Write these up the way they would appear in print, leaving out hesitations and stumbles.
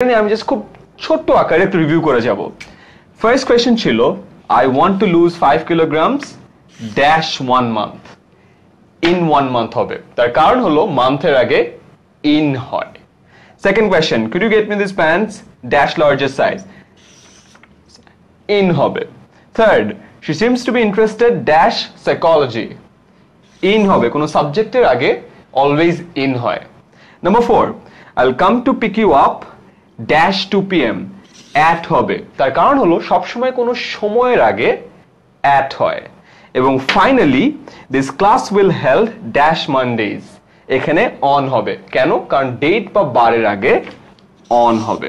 আমি জাস্ট খুব ছোট্ট আকারে একটু রিভিউ করে যাব। ফার্স্ট কোয়েশ্চেন ছিল I want to lose 5 kilograms dash 1 month। In 1 month হবে, তার কারণ হলো মান্থের আগে ইন হয়। Second question, could you get me this pants dash largest size, in হবে। Third, she seems to be interested dash psychology, in হবে, কোনো সাবজেক্টের আগে অলওয়েজ ইন হয়। Number 4, I'll come to pick you up dash 2 PM, at হবে, তার কারণ হলো সবসময় কোনো সময়ের আগে অ্যাট হয়। এবং finally this class will held dash Mondays, এখানে অন হবে, কেন? কারণ ডেট বা বারের আগে অন হবে।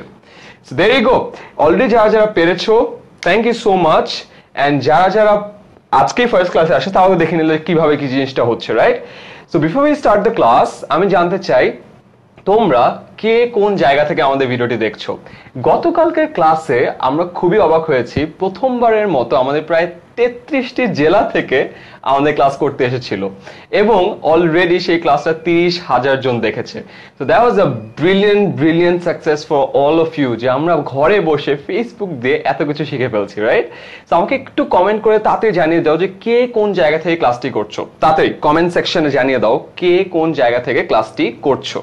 So there you go, already যারা যারা পেরেছো thank you so much. And যারা যারা আজকে ফার্স্ট ক্লাসে আসে তাহলে দেখে নিলে কিভাবে কি জিনিসটা হচ্ছে, right? So before we start the class আমি জানতে চাই তোমরা কে কোন জায়গা থেকে আমাদের ভিডিওটি দেখছো। গতকালকের ক্লাসে আমরা খুবই অবাক হয়েছি, প্রথমবারের মতো আমাদের প্রায় 33টি জেলা থেকে আমাদের ক্লাস করতে এসেছিল এবং অলরেডি সেই ক্লাসটা 30,000 জন দেখেছে। তো that was a brilliant success for all of you, যে আমরা ঘরে বসে ফেসবুক দিয়ে এত কিছু শিখে ফেলছি, রাইট? তো আমাকে একটু কমেন্ট করে তাড়াতাড়ি জানিয়ে দাও যে কে কোন জায়গা থেকে ক্লাসটি করছো। তাড়াতাড়ি কমেন্ট সেকশনে জানিয়ে দাও কে কোন জায়গা থেকে ক্লাসটি করছো।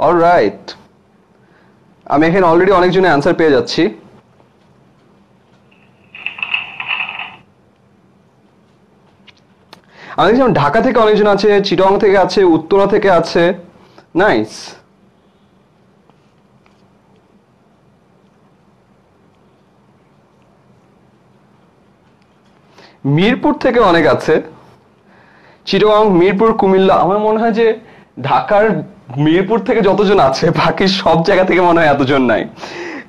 অলরাইট, আমি এখানে অলরেডি অনেকজনের অ্যান্সার পেয়ে যাচ্ছি। আমি যেমন ঢাকা থেকে অনেকজন আছে, চিটাগং থেকে আছে, উত্তরা থেকে আছে, নাইস। মিরপুর থেকে অনেক আছে, চিটাগং, মিরপুর, কুমিল্লা। আমার মনে হয় যে ঢাকার মিরপুর থেকে যতজন আছে বাকি সব জায়গা থেকে মনে হয় এতজন নাই।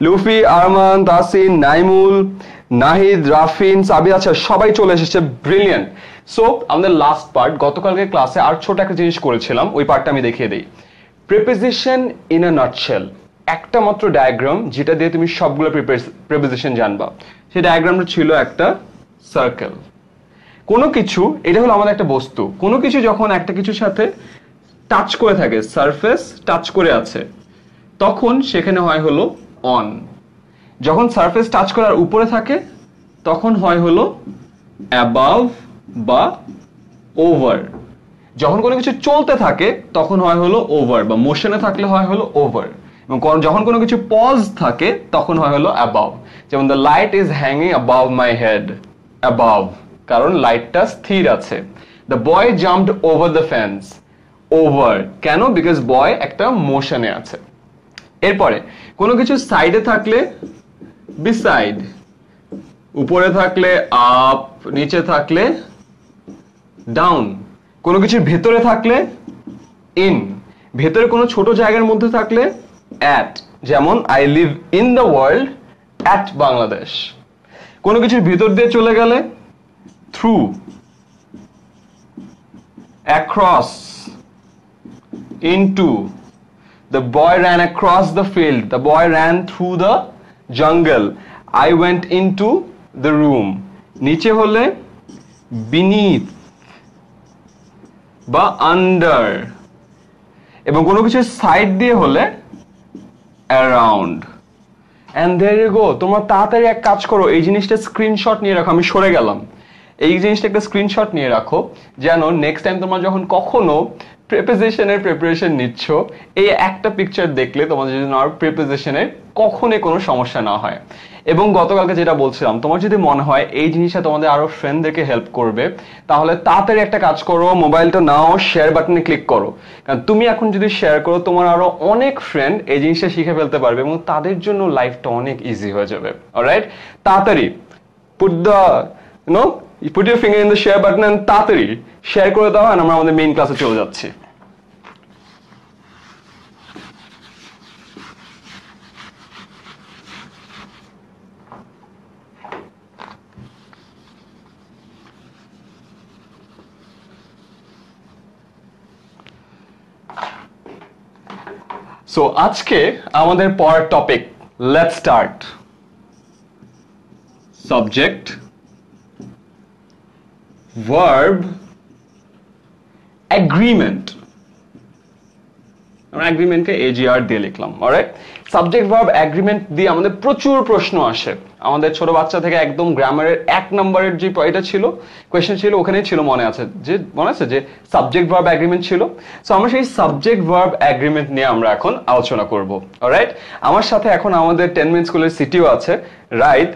লুফি, আরমান, তাসিন, নাইমুল, নাহিদ, রাফিন, সাবি, আচ্ছা সবাই চলে এসেছে, ব্রিলিয়েন্ট। সো আমাদের লাস্ট পার্ট, গতকালকে ক্লাসে আর ছোট একটা জিনিস করেছিলাম, ওই পার্টটা আমি দেখিয়ে দিই। প্রিপোজিশন ইন আ নাটশেল, একটা মাত্র ডায়াগ্রাম যেটা দিয়ে তুমি সবগুলো প্রিপোজিশন জানবা। সেই ডায়াগ্রামটা ছিল একটা সার্কেল। কোনো কিছু, এটা হলো আমাদের একটা বস্তু, কোনো কিছু যখন একটা কিছুর সাথে টাচ করে থাকে, সারফেস টাচ করে আছে, তখন সেখানে হয় হলো অন। যখন সারফেস টাচ করার উপরে থাকে তখন হয় হলো অ্যাবাভ বা ওভার। যখন কোনো কিছু চলতে থাকে তখন হয় হলো ওভার, বা মোশনে থাকলে হয় হলো ওভার। এবং যখন কোনো কিছু পজ থাকে তখন হয় হলো অ্যাবাভ। যেমন the light is hanging above my head, above, কারণ লাইটটা স্থির আছে। The boy jumped over the fence, over, কেন? বিকজ বয় একটা মোশনে আছে। এরপরে কোনো কিছু সাইডে থাকলে বিসাইড, উপরে থাকলে আপ, নিচে থাকলে ডাউন। কোনো কিছুর ভেতরে থাকলে ইন, ভেতরে কোনো ছোট জায়গার মধ্যে থাকলে অ্যাট, যেমন I live in the world at Bangladesh. কোনো কিছুর ভিতর দিয়ে চলে গেলে through, across, into. The boy ran across the field, the boy ran through the jungle, I went into the room. নিচে হলে beneath বা under, এবং কোনো কিছু সাইড দিয়ে হলে around. And there you go. তোমরা তাড়াতাড়ি এক কাজ করো, এই জিনিসটা স্ক্রিনশট নিয়ে রাখো। আমি সরে গেলাম, এই জিনিসটা একটা স্ক্রিনশট নিয়ে রাখো, যেন নেক্সট টাইম তোমরা যখন কখনো প্রিপোজিশনের প্রিপারেশন নিচ্ছ, এই একটা পিকচার দেখলে তোমাদের যদি আর প্রিপোজিশনের কখনোই কোনো সমস্যা না হয়। এবং গতকালকে যেটা বলছিলাম, তোমার যদি মনে হয় এই জিনিসটা তোমাদের আরো ফ্রেন্ডদেরকে হেল্প করবে, তাহলে তাড়াতাড়ি একটা কাজ করো, মোবাইলটা নাও, শেয়ার বাটনে ক্লিক করো। কারণ তুমি এখন যদি শেয়ার করো, তোমার আরো অনেক ফ্রেন্ড এই জিনিসটা শিখে ফেলতে পারবে এবং তাদের জন্য লাইফটা অনেক ইজি হয়ে যাবে। অলরাইট, তাড়াতাড়ি put the put your finger in the share button and তাড়াতাড়ি শেয়ার করে দাও, আর আমরা আমাদের মেইন ক্লাসে চলে যাচ্ছি। সো আজকে আমাদের পড়ার topic, let's start. Subject, verb, agreement. আমরা এগ্রিমেন্টকে এজিআর দিয়ে লিখলাম। অলরাইট, সাবজেক্ট ভার্ব এগ্রিমেন্ট দিয়ে আমাদের প্রচুর প্রশ্ন আসে। আমাদের ছোট বাচ্চা থেকে একদম গ্রামারের 1 নম্বরের যে এটা ছিল, কোয়েশ্চেন ছিল, ওখানেই ছিল, মনে আছে যে সাবজেক্ট ভার্ব এগ্রিমেন্ট ছিল। সো আমরা সেই সাবজেক্ট ভার্ব এগ্রিমেন্ট নিয়ে আমরা এখন আলোচনা করব। অলরাইট, আমার সাথে এখন আমাদের 10 মিনিট স্কুলের সিটিও আছে, right.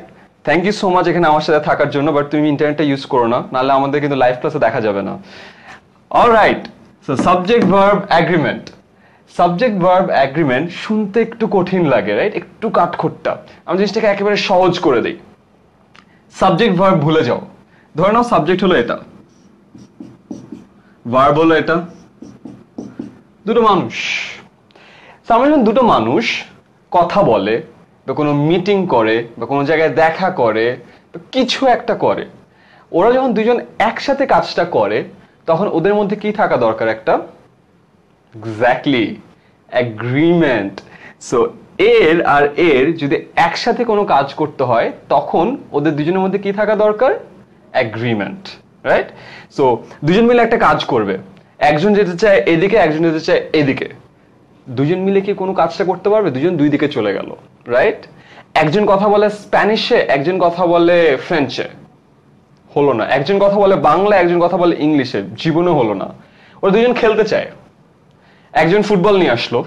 Thank you so much এখানে আমার সাথে থাকার জন্য, বাট তুমি ইন্টারনেটটা ইউজ করো না, নাহলে আমাদের কিন্তু লাইভ ক্লাসে দেখা যাবে না। Alright, so subject verb agreement. Subject verb agreement শুনতে একটু কঠিন লাগে, রাইট, একটু কাঠখোট্টা। আমি জিনিসটাকে একেবারে সহজ করে দিই। সাবজেক্ট ভার্ব ভুলে যাও। ধরে নাও সাবজেক্ট হলো এটা, ভার্ব হলো এটা, দুটো মানুষ। আমরা যখন দুটো মানুষ কথা বলে বা কোনো মিটিং করে বা কোনো জায়গায় দেখা করে বা কিছু একটা করে, ওরা যখন দুজন একসাথে কাজটা করে তখন ওদের মধ্যে কি থাকা দরকার? একটা এক্স্যাক্টলি এগ্রিমেন্ট। সো এর আর এর যদি একসাথে কোনো কাজ করতে হয় তখন ওদের দুজনের মধ্যে কি থাকা দরকার? Agreement, right. সো দুজন মিলে একটা কাজ করবে, একজন যেতে চায় এদিকে, একজন যেতে চায় এদিকে, দুজন মিলে কি কোনো কাজটা করতে পারবে? দুজন দুই দিকে চলে গেল, রাইট। একজন কথা বলে স্প্যানিশে, একজন কথা বলে ফ্রেঞ্চে, হলো না। একজন কথা বলে বাংলা, একজন কথা বলে ইংলিশে, জীবনে হলো না। ওরা দুজন খেলতে চায়, একজন ফুটবল নিয়ে আসলো,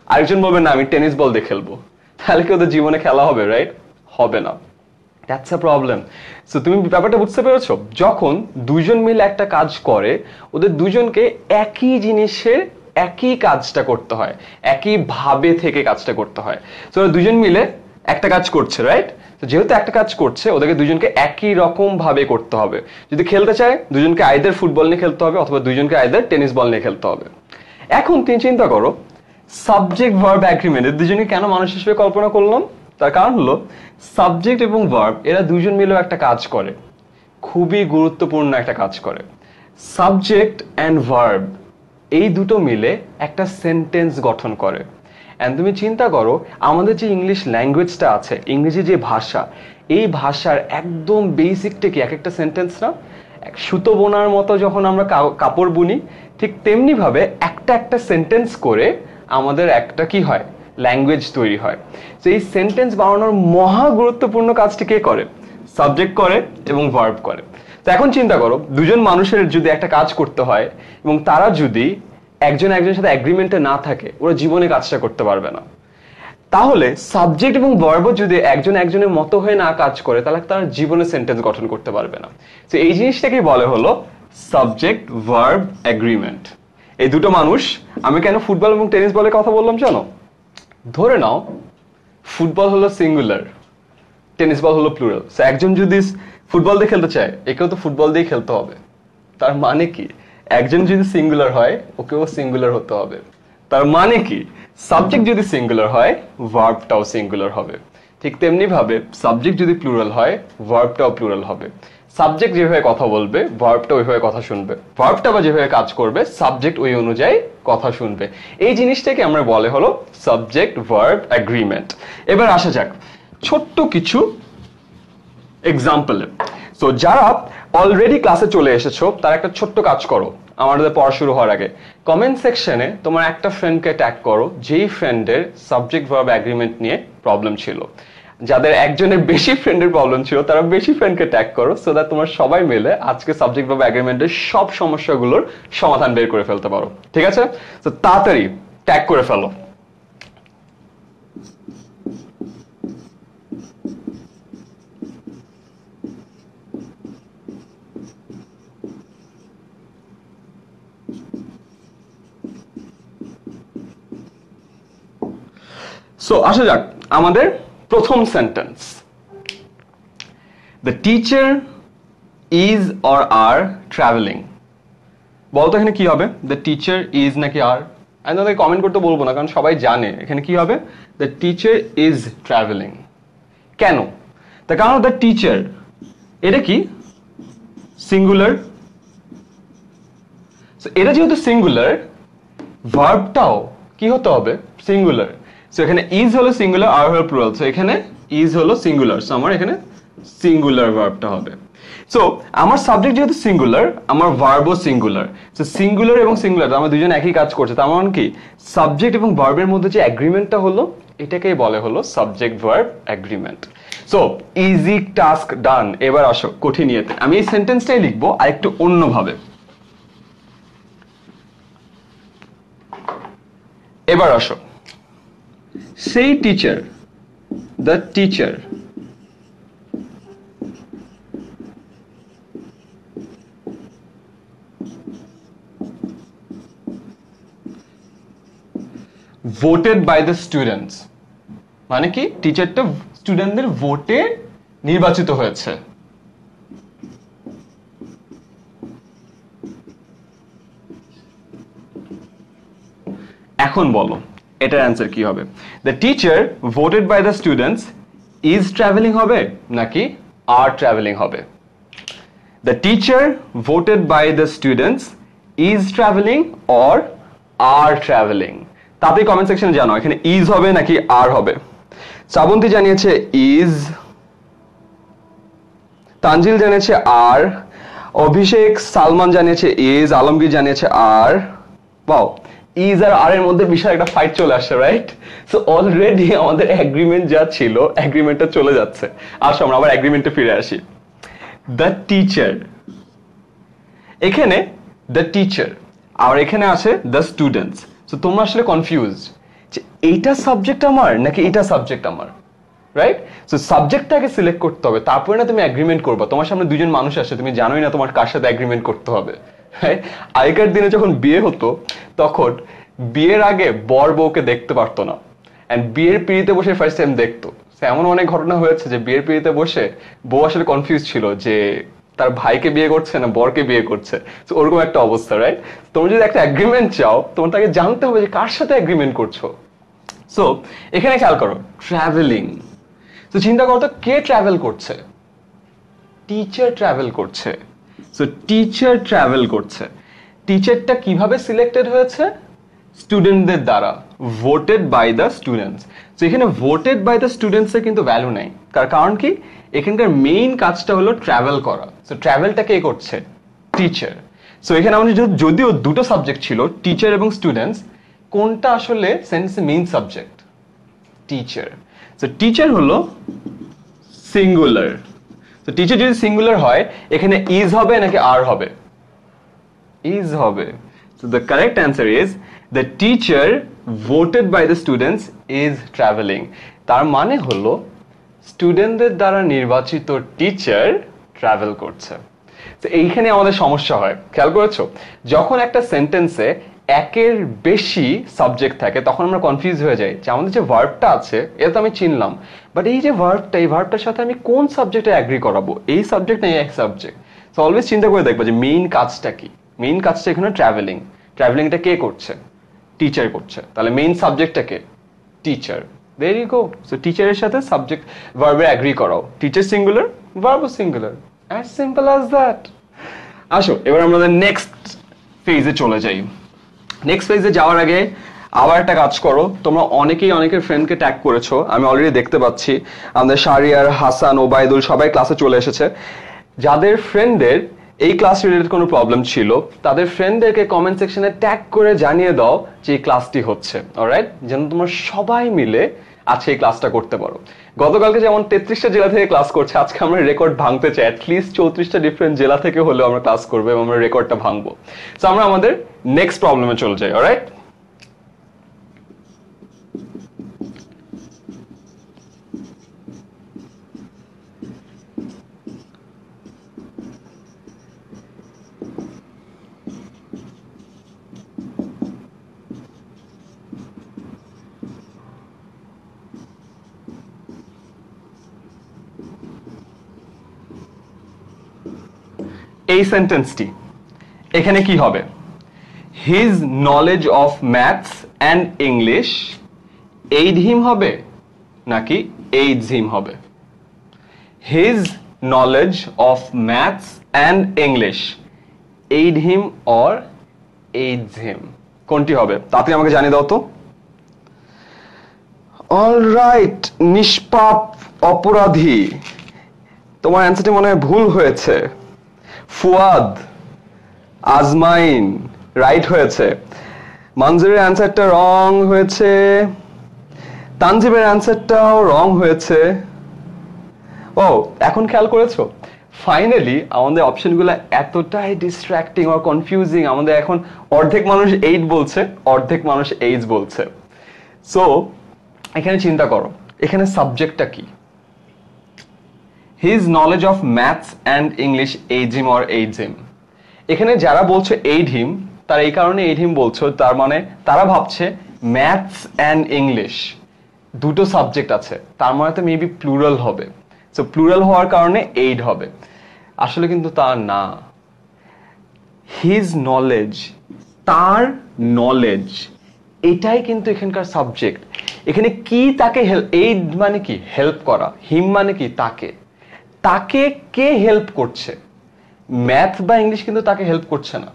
আরেকজন বলবে না আমি টেনিস বল দিয়ে খেলবো, তাহলে কি ওদের জীবনে খেলা হবে? রাইট, হবে না। That's a problem. সো তুমি ব্যাপারটা বুঝতে পেরেছো? যখন দুজন মিলে একটা কাজ করে, ওদের দুজনকে একই জিনিসের একই কাজটা করতে হয়, একই ভাবে থেকে কাজটা করতে হয়। সো ওরা দুজন মিলে একটা কাজ করছে, রাইট। তো যেহেতু একটা কাজ করছে, ওদেরকে দুজনকে একই রকম ভাবে করতে হবে। যদি খেলতে চায় দুজনকে আইদার ফুটবল নিয়ে খেলতে হবে অথবা দুজনকে আইদার টেনিস বল নিয়ে খেলতে হবে। এখন তুমি চিন্তা করো, সাবজেক্ট ভার্ব এগ্রিমেন্ট দুজনে কেন মানুষ হিসেবে কল্পনা করলাম? তার কারণ হলো সাবজেক্ট এবং ভার্ব এরা দুজন মিলেও একটা কাজ করে, খুবই গুরুত্বপূর্ণ একটা কাজ করে। সাবজেক্ট অ্যান্ড ভার্ব এই দুটো মিলে একটা সেন্টেন্স গঠন করে। এন্ড তুমি চিন্তা করো, আমাদের যে ইংলিশ ল্যাঙ্গুয়েজটা আছে, ইংরেজি যে ভাষা, এই ভাষার একদম বেসিকটা কি? এক একটা সেন্টেন্স না? সুতো বোনার মতো যখন আমরা কাপড় বুনি, ঠিক তেমনি ভাবে একটা একটা সেন্টেন্স করে আমাদের একটা কি হয়? ল্যাঙ্গুয়েজ তৈরি হয়। তো এই সেন্টেন্স বানানোর মহা গুরুত্বপূর্ণ কাজটি কে করে? সাবজেক্ট করে এবং ভার্ব করে। তো এখন চিন্তা করো, দুজন মানুষের যদি একটা কাজ করতে হয় এবং তারা যদি একজন একজনের সাথে এগ্রিমেন্টে না থাকে, ওরা জীবনে কাজটা করতে পারবে না। তাহলে সাবজেক্ট এবং ভার্ব যদি একজন একজনের মতো হয়ে না কাজ করে, তাহলে তারা জীবনে সেন্টেন্স গঠন করতে পারবে না। তো এই জিনিসটাকে বলে হলো সাবজেক্ট ভার্ব এগ্রিমেন্ট। এই দুটো মানুষ, আমি কেন ফুটবল এবং টেনিস বলের কথা বললাম জানো? ধরে নাও ফুটবল হলো সিঙ্গুলার, টেনিস বল হলো প্লুরাল। সো একজন যদি ফুটবল দিয়ে খেলতে চায়, একেও তো ফুটবল দিয়ে খেলতে হবে। তার মানে কি? একজন যদি সিঙ্গুলার হয়, ওকেও সিঙ্গুলার হতে হবে। তার মানে কি? সাবজেক্ট যদি সিঙ্গুলার হয়, ভার্বটাও সিঙ্গুলার হবে। ঠিক তেমনি ভাবে সাবজেক্ট যদি প্লুরাল হয়, ভার্বটাও প্লুরাল হবে। সাবজেক্ট যেভাবে কথা বলবে, ভার্বটা ওইভাবে কথা শুনবে, ভার্বটা বা যেভাবে কাজ করবে, সাবজেক্ট ওই অনুযায়ী কথা শুনবে। এই জিনিসটাকে আমরা বলে হলো সাবজেক্ট ভার্ব এগ্রিমেন্ট। এবার আসা যাক ছোট্ট কিছু এক্সাম্পলে। সো যারা অলরেডি ক্লাসে চলে এসেছো, তারা একটা ছোট্ট কাজ করো। আমাদের পড়া শুরু হওয়ার আগে কমেন্ট সেকশনে তোমার একটা ফ্রেন্ডকে ট্যাগ করো যেই ফ্রেন্ডের সাবজেক্ট ভার্ব এগ্রিমেন্ট নিয়ে প্রবলেম ছিল। যাদের একজনের বেশি ফ্রেন্ডের প্রবলেম ছিল, তারা বেশি ফ্রেন্ডকে ট্যাগ করো, সো দ্যাট তোমরা সবাই মিলে আজকে সাবজেক্ট ভার্ব এগ্রিমেন্টের সব সমস্যাগুলোর সমাধান বের করে ফেলতে পারো। ঠিক আছে? তো তাড়াতাড়ি ট্যাগ করে ফেলো। সো আসা যাক আমাদের প্রথম sentence. The teacher is or are travelling. বলতো এখানে কি হবে? দ্য টিচার ইজ নাকি আর? আমি তোমাদের কমেন্ট করতে বলবো না, কারণ সবাই জানে এখানে কি হবে। The teacher is travelling. কেন? তার কারণ দ্য টিচার এটা কি? সিঙ্গুলার। এটা যেহেতু সিঙ্গুলার, ভার্বটাও কি হতে হবে সিঙ্গুলার সো এখানে ইজ হলো সিঙ্গুলার আর হলো প্লুরাল সো এখানে ইজ হলো সিঙ্গুলার সো আমার এখানে সিঙ্গুলার ভার্বটা হবে সো আমার সাবজেক্ট যেহেতু সিঙ্গুলার আমার ভার্বও সিঙ্গুলার সো সিঙ্গুলার এবং সিঙ্গুলার আমরা দুজন একই কাজ করছে তার মানে কি সাবজেক্ট এবং ভার্বের মধ্যে যে এগ্রিমেন্টটা হলো এটাকেই বলে হলো subject verb agreement so easy task done এবার আসো কঠিন ইয়েতে আমি এই সেন্টেন্সটাই লিখবো আর একটু অন্যভাবে এবার আসো সেই teacher the teacher voted by the students মানে কি টিচারটা স্টুডেন্টদের ভোটে নির্বাচিত হয়েছে এখন বলো এটার অ্যানসার কি হবে the teacher voted by the students is traveling হবে নাকি are traveling হবে the teacher voted by the students is traveling or are traveling তাতে কমেন্ট সেকশনে জানাও এখানে ইজ হবে নাকি আর হবে শ্রাবন্তী জানিয়েছে ইজ তানজিল জানিয়েছে আর অভিষেক সালমান জানিয়েছে ইজ আলমগীর জানিয়েছে আর ওয়াও ইজ আর আর এর মধ্যে বিশাল একটা ফাইট চলে আসছে রাইট সো অলরেডি আমাদের এগ্রিমেন্ট যা ছিল এগ্রিমেন্টটা চলে যাচ্ছে আসো আমরা আবার এগ্রিমেন্টে ফিরে আসি দ্য টিচার এখানে দ্য টিচার আর এখানে আছে দ্য স্টুডেন্টস তো তোমরা আসলে কনফিউজড যে এইটা সাবজেক্ট আমার নাকি এটা সাবজেক্ট আমার রাইট সো সাবজেক্টটাকে সিলেক্ট করতে হবে তারপরে না তুমি এগ্রিমেন্ট করবে তোমার সামনে দুজন মানুষ আসে তুমি জানোই না তোমার কার সাথে এগ্রিমেন্ট করতে হবে রাইট আগেকার দিনে যখন বিয়ে হতো তখন বিয়ের আগে বর বউকে দেখতে পারতো না এন্ড বিয়ের পিড়িতে বসে ফার্স্ট টাইম দেখতো এমন অনেক ঘটনা হয়েছে যে বিয়ের পিড়িতে বসে বউ আসলে কনফিউজ ছিল যে তার ভাইকে বিয়ে করছে না বরকে বিয়ে করছে তো ওরকম একটা অবস্থা রাইট তোমরা যদি একটা এগ্রিমেন্ট চাও তোমার তাকে জানতে হবে যে কার সাথে এগ্রিমেন্ট করছো সো এখানে খেয়াল করো ট্রাভেলিং তো চিন্তা করো তো কে ট্রাভেল করছে টিচার ট্রাভেল করছে সো টিচার ট্রাভেল করছে টিচারটা কিভাবে সিলেক্টেড হয়েছে স্টুডেন্টদের দ্বারা ভোটেড বাই দ্য স্টুডেন্টস তো এখানে ভোটেড বাই দ্য স্টুডেন্টস এর কিন্তু ভ্যালু নাই তার কারণ কি এখানকার মেইন কাজটা হলো ট্রাভেল করা সো ট্রাভেলটা কে করছে টিচার সো এখানে আমাদের যদিও দুটো সাবজেক্ট ছিল টিচার এবং স্টুডেন্টস কোনটা আসলে সেন্টেন্সের main subject teacher so teacher হলো সিঙ্গুলার তো টিচার যদি সিঙ্গুলার হয় এখানে ইজ হবে নাকি আর হবে ইজ হবে so the correct answer is the teacher voted by the students is traveling তার মানে হলো স্টুডেন্টদের দ্বারা নির্বাচিত টিচার ট্রাভেল করছে তো এইখানে আমাদের সমস্যা হয় খেয়াল করেছো যখন একটা সেন্টেন্সে একের বেশি সাবজেক্ট থাকে তখন আমরা কনফিউজ হয়ে যাই যে আমাদের যে ভার্বটা আছে এটা তো আমি চিনলাম বাট এই যে ভার্বটা এই ভার্বটার সাথে আমি কোন সাবজেক্টে অ্যাগ্রি করাবো এই সাবজেক্ট না এই সাবজেক্ট সো অলওয়েজ চিন্তা করে দেখবো যে মেইন কাজটা কি মেইন কাজটা এখানে ট্রাভেলিং ট্রাভেলিংটা কে করছে টিচার করছে তাহলে মেইন সাবজেক্টটা কে teacher there you go so টিচারের সাথে সাবজেক্ট ভার্বে এগ্রি করাও teacher singular verb singular as simple as that আসো এবার আমরা নেক্সট ফেজে চলে যাই নেক্সট ফেজে যাওয়ার আগে আবার একটা কাজ করো তোমরা অনেকেই অনেকের ফ্রেন্ডকে ট্যাগ করেছো আমি অলরেডি দেখতে পাচ্ছি আমাদের শারিয়ার হাসান ওবায়দুল সবাই ক্লাসে চলে এসেছে যাদের ফ্রেন্ডদের এই ক্লাস রিলেটেড কোনো প্রবলেম ছিল তাদের ফ্রেন্ডদেরকে কমেন্ট সেকশনে ট্যাগ করে জানিয়ে দাও যে এই ক্লাসটি হচ্ছে অলরাইট যেন তোমরা সবাই মিলে আজকে এই ক্লাসটা করতে পারো গতকালকে যেমন 33টা জেলা থেকে ক্লাস করছে আজকে আমরা রেকর্ড ভাঙতে চাই অ্যাটলিস্ট 34টা ডিফারেন্ট জেলা থেকে হলেও আমরা ক্লাস করবো এবং আমরা রেকর্ডটা ভাঙবো সো আমরা আমাদের নেক্সট প্রবলেমে চলে যাই অলরাইট এই সেন্টেন্সটি এখানে কি হবে his knowledge of maths and English aid him হবে নাকি এইডস হিম হবে his knowledge of maths and English aid him or aids him কোনটি হবে তাড়াতাড়ি আমাকে জানিয়ে দাও তো অলরাইট, নিষ্পাপ অপরাধী। তোমার অ্যান্সারটি মনে হয় ভুল হয়েছে। ফুয়াদ, আজমাইন রাইট হয়েছে। মঞ্জুরের অ্যান্সারটা রং হয়েছে। তানজিবের অ্যান্সারটাও রং হয়েছে। ও, এখন খেয়াল করেছো ফাইনালি আমাদের অপশনগুলো এতটাই ডিস্ট্রাক্টিং আর কনফিউজিং, আমাদের এখন অর্ধেক মানুষ 8 বলছে, অর্ধেক মানুষ 8 বলছে। সো এখানে চিন্তা করো, এখানে সাবজেক্টটা কি? His knowledge of maths and English aid him or aids him. এখানে যারা বলছো এইড হিম, তারা এই কারণে এইড হিম বলছো, তার মানে তারা ভাবছে ম্যাথস অ্যান্ড ইংলিশ দুটো সাবজেক্ট আছে, তার মানে তো মেবি প্লুরাল হবে। সো প্লুরাল হওয়ার কারণে এইড হবে। আসলে কিন্তু তা না। হিজ নলেজ, তার নলেজ, এটাই কিন্তু এখানকার সাবজেক্ট। এখানে কি তাকে এইড মানে কি? হেল্প করা। হিম মানে কি? তাকে। তাকে কে হেল্প করছে? ম্যাথ বা ইংলিশ কিন্তু তাকে হেল্প করছে না,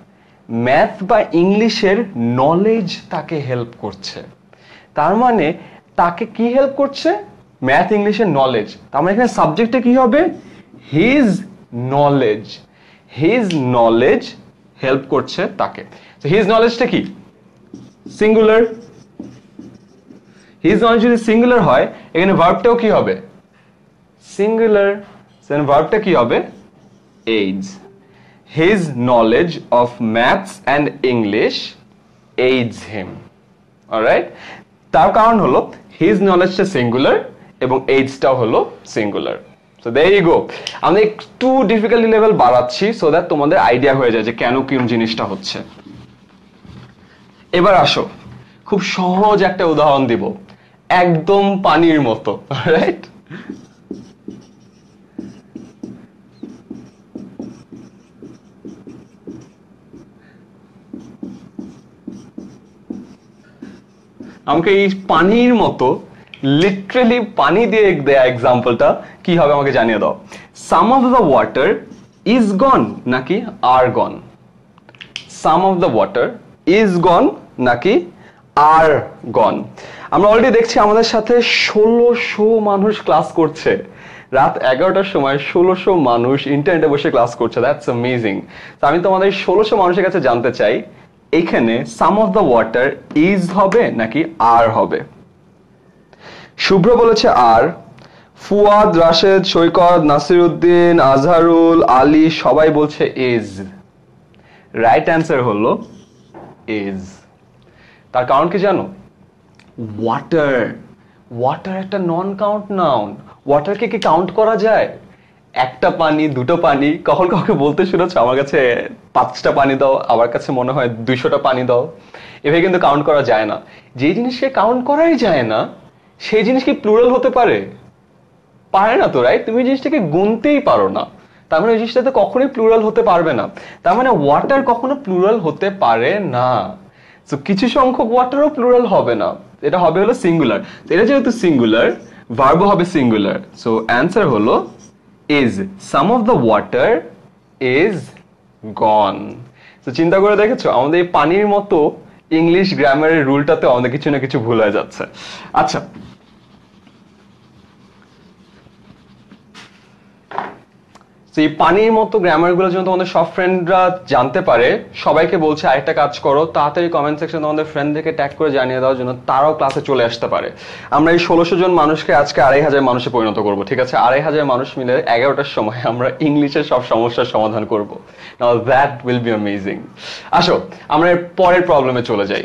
ম্যাথ বা ইংলিশের নলেজ তাকে হেল্প করছে। তার মানে তাকে কি হেল্প করছে? ম্যাথ ইংলিশের নলেজ। তার মানে এখানে সাবজেক্টে কি হবে? His knowledge. His knowledge help করছে তাকে। হিজ নলেজটা কি? সিঙ্গুলার। হিজ নলেজ যদি সিঙ্গুলার হয়, এখানে ভার্বটাও কি হবে? সিঙ্গুলার। ভার্বটা কি হবে? aids. His knowledge of maths and English aids him. Alright? তার কারণ হলো his knowledge টা সিঙ্গুলার এবং aids টাও হলো singular. So there you go. আমরা একটু ডিফিকাল্টি লেভেল বাড়াচ্ছি সো দ্যাট তোমাদের আইডিয়া হয়ে যায় যে কেন কোন জিনিসটা হচ্ছে। এবার আসো, খুব সহজ একটা উদাহরণ দিব, একদম পানির মতো। রাইট? আমাকে এই পানির মতো লিটারালি পানি দিয়ে দেয়া এক্সাম্পলটা কি হবে আমাকে জানিয়ে দাও। Some of the water is gone নাকি are gone? Some of the water is gone নাকি আর গন? আমরা অলরেডি দেখছি আমাদের সাথে 1600 মানুষ ক্লাস করছে। রাত 11টার সময় 1600 মানুষ ইন্টারনেটে বসে ক্লাস করছে। That's amazing. তো আমি তোমাদের 1600 মানুষের কাছে জানতে চাই, এখানে সাম অফ দ্য ওয়াটার ইজ হবে নাকি আর হবে? শুভ্র বলেছে আর, ফুয়াদ, রাশেদ, সৈকত, নাসিরউদ্দিন, আজহারুল, আলী সবাই বলছে ইজ। রাইট অ্যান্সার হলো ইজ। তার কারণ কি জানো? ওয়াটার। ওয়াটার একটা নন কাউন্ট নাউন। ওয়াটারকে কি কাউন্ট করা যায়? একটা পানি, দুটো পানি। কখন কাউকে বলতে শুনেছ আমার কাছে 5টা পানি দাও, আমার কাছে মনে হয় 200টা পানি দাও। এভাবে কিন্তু কাউন্ট করা যায় না। যে জিনিসকে কাউন্ট করাই যায় না সেই জিনিস কি প্লুরাল হতে পারে? পারে না তো, রাইট? তুমি জিনিসটাকে গুনতেই পারো না, তার মানে ওই জিনিসটাতে কখনোই প্লুরাল হতে পারবে না। তার মানে ওয়াটার কখনো প্লুরাল হতে পারে না। তো কিছু সংখ্যক ওয়াটারও প্লুরাল হবে না, এটা হবে হলো সিঙ্গুলার। এটা যেহেতু সিঙ্গুলার, ভার্ব হবে সিঙ্গুলার। সো অ্যান্সার হলো is. Some of the water is gone. তো চিন্তা করে দেখেছো আমাদের এই পানির মতো ইংলিশ গ্রামারের রুলটাতে আমাদের কিছু না কিছু ভুল হয়ে যাচ্ছে। আচ্ছা, এই পানির মতো গ্রামারগুলো যেন তোমাদের সব ফ্রেন্ডরা জানতে পারে, সবাইকে বলছে আরেকটা কাজ করো, তাড়াতাড়ি কমেন্ট সেকশনে তোমাদের ফ্রেন্ডদেরকে ট্যাগ করে জানিয়ে দাও যেন তারাও ক্লাসে চলে আসতে পারে। আমরা এই 1600 জন মানুষকে আজকে 2500 মানুষে পরিণত করব, ঠিক আছে? 2500 মানুষ মিলে 11টার সময় আমরা ইংলিশের সব সমস্যার সমাধান করব। Now that will be amazing. আসো আমরা এর পরের প্রবলেমে চলে যাই।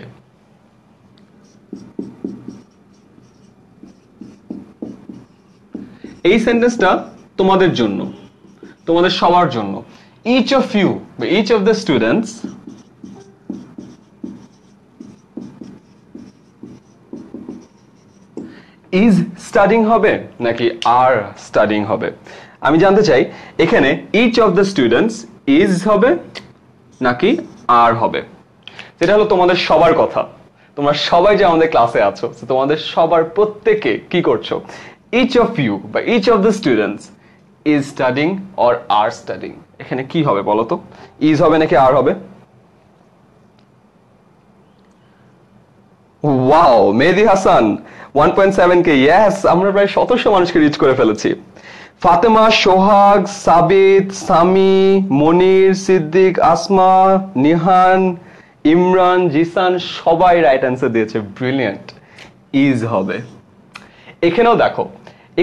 এই সেন্টেন্সটা তোমাদের জন্য, তোমাদের সবার জন্য। each of you, each of the students is studying হবে নাকি are studying হবে? আমি জানতে চাই এখানে each of the students is হবে নাকি are হবে। সেটা হলো তোমাদের সবার কথা। তোমরা সবাই যে আমাদের ক্লাসে আছো, তোমাদের সবার প্রত্যেকে কি করছো? each of you বা each of the students is studying or are studying। এখানে কি হবে বলো তো? is হবে নাকি are হবে? Wow, Mehedi Hasan 1.7k, yes, আমরা প্রায় 1700 মানুষকে রিচ করে ফেলেছি। ফাতেমা, সোহাগ, সাবিত, সামি, মনির, সিদ্দিক, আসমা, নিহান, ইমরান, জিসান সবাই রাইট অ্যান্সার দিয়েছে। ব্রিলিয়েন্ট। ইজ হবে। এখানেও দেখো,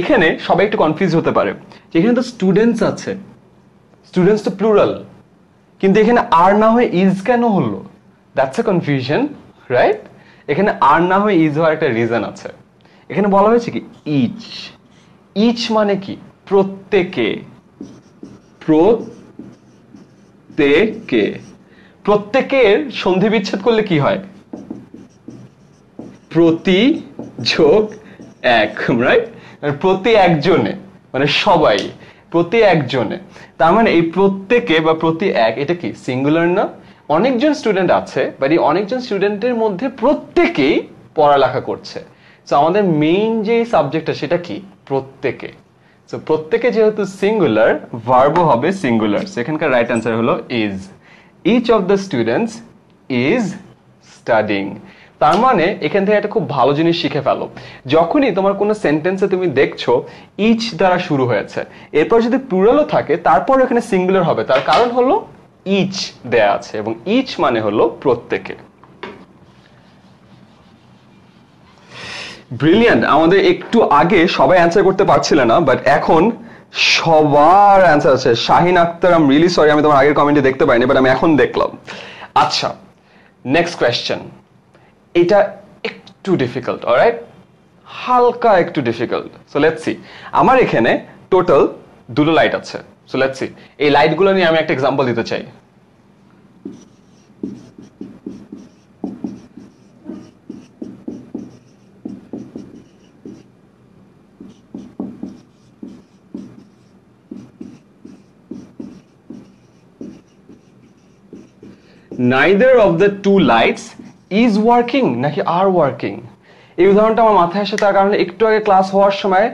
এখানে সবাই একটু কনফিউজ হতে পারে যে এখানে তো স্টুডেন্টস আছে, স্টুডেন্টস তো প্লুরাল, কিন্তু এখানে আর না হয়ে ইজ কেন হলো? That's a confusion, right? এখানে আর না হয়ে ইজ হওয়ার একটা রিজন আছে। এখানে বলা হয়েছে কি ইচ। ইচ মানে কি? প্রত্যেকে। প্রত্যেকে। প্রত্যেকের সন্ধি বিচ্ছেদ করলে কি হয়? প্রতি যোগ এক, রাইট? প্রতি একজনে মানে সবাই, প্রতি একজনে। তার মানে এই প্রত্যেকে বা প্রতি এক এটা কি সিঙ্গুলার না? অনেকজন স্টুডেন্ট আছে, বাট এই অনেকজন স্টুডেন্টের মধ্যে প্রত্যেকেই পড়ালেখা করছে। সো আমাদের মেইন যে সাবজেক্টটা সেটা কি? প্রত্যেকে। সো প্রত্যেকে যেহেতু সিঙ্গুলার, ভার্বও হবে সিঙ্গুলার। সেখানকার রাইট অ্যান্সার হলো is. Each of the students is studying. তার মানে এখান থেকে একটা খুব ভালো জিনিস শিখে ফেলো। যখনই তোমার কোনো সেন্টেন্সে তুমি দেখছো ইচ দ্বারা শুরু হয়েছে, এরপর যদি প্লুরালও থাকে তারপর এখানে সিঙ্গুলার হবে, তার কারণ হলো ইচ দেয়া আছে, এবং ইচ মানে হলো প্রত্যেকে। ব্রিলিয়ান্ট। আমাদের একটু আগে সবাই অ্যান্সার করতে পারছিল না, বাট এখন সবার অ্যান্সার আছে। Shahin Akter, I am really sorry, আমি তোমার আগের কমেন্টে দেখতে পাইনি, বাট আমি এখন দেখলাম। আচ্ছা, নেক্সট কোয়েশ্চেন। এটা একটু ডিফিকাল্ট, অলরাইট? হালকা একটু ডিফিকাল্ট। So let's see. আমার এখানে টোটাল দুটো লাইট আছে। So let's see. এই লাইটগুলো নিয়ে আমি একটা এক্সাম্পল দিতে চাই। Neither of the two lights is working নাকি are working। এই উদাহরণটা আমার মাথায় আসে তার কারণে একটু আগে ক্লাস হওয়ার সময়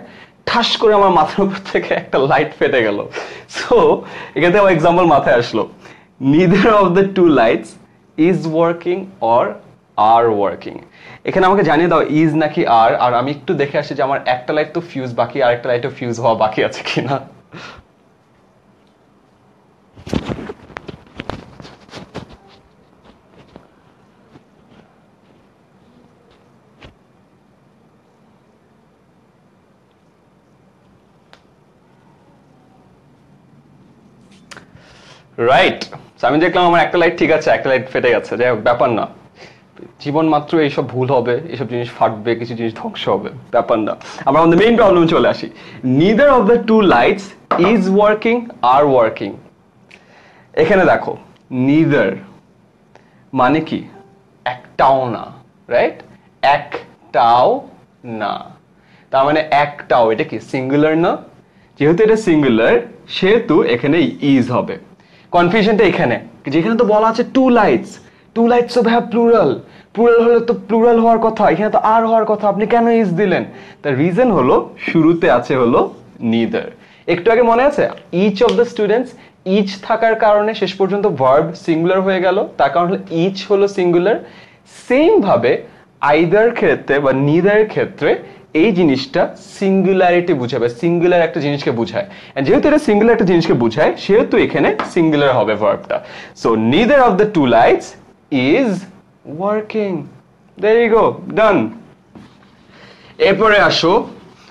ঠাস করে আমার মাথার উপর থেকে একটা লাইট ফেটে গেল। সো এখান থেকে আমার এক্সাম্পল মাথায় আসলো। Neither of the two lights is working or are working। এখানে আমাকে জানিয়ে দাও ইজ নাকি আর, আর আমি একটু দেখে আসি যে আমার একটা লাইট তো ফিউজ বাকি, আর একটা লাইটও ফিউজ হওয়া বাকি আছে কিনা। রাইট। আমি দেখলাম আমার একটা লাইট ঠিক আছে, একটা লাইট ফেটে গেছে। যাই হোক, ব্যাপার না, জীবন মাত্র এইসব ভুল হবে, এইসব জিনিস ফাটবে, কিছু জিনিস ধ্বংস হবে, ব্যাপার না। আমরা আমাদের মেইন প্রবলেমে চলে আসি। Neither of the two lights is working are working. এখানে দেখো নিদার মানে কি? একটাও না, রাইট? একটাও না, তার মানে একটাও, এটা কি সিঙ্গুলার না? যেহেতু এটা সিঙ্গুলার সেহেতু এখানে ইজ হবে। কনফিউশনটা এখানে, যেখানে তো বলা আছে টু লাইটস, টু লাইটস তো ভাইয়া প্লুরাল, প্লুরাল হলে তো প্লুরাল হওয়ার কথা, এখানে তো আর হওয়ার কথা, আপনি কেন ইজ দিলেন? তার রিজন হলো শুরুতে আছে হলো নিদার। একটু আগে মনে আছে each of the students, each থাকার কারণে শেষ পর্যন্ত ভার্ব সিঙ্গুলার হয়ে গেল, তার কারণ হলো ইচ হলো সিঙ্গুলার। সেম ভাবে আইদার ক্ষেত্রে বা নিদার ক্ষেত্রে এই জিনিসটা সিঙ্গুলারিটি বুঝাবে, সিঙ্গুলার একটা জিনিসকে বুঝায়। যেহেতু এটা সিঙ্গুলার একটা জিনিসকে বুঝায় সেহেতু এখানে সিঙ্গুলার হবে ভার্বটা। So neither of the two lights is working. There you go, done. এরপরে আসো,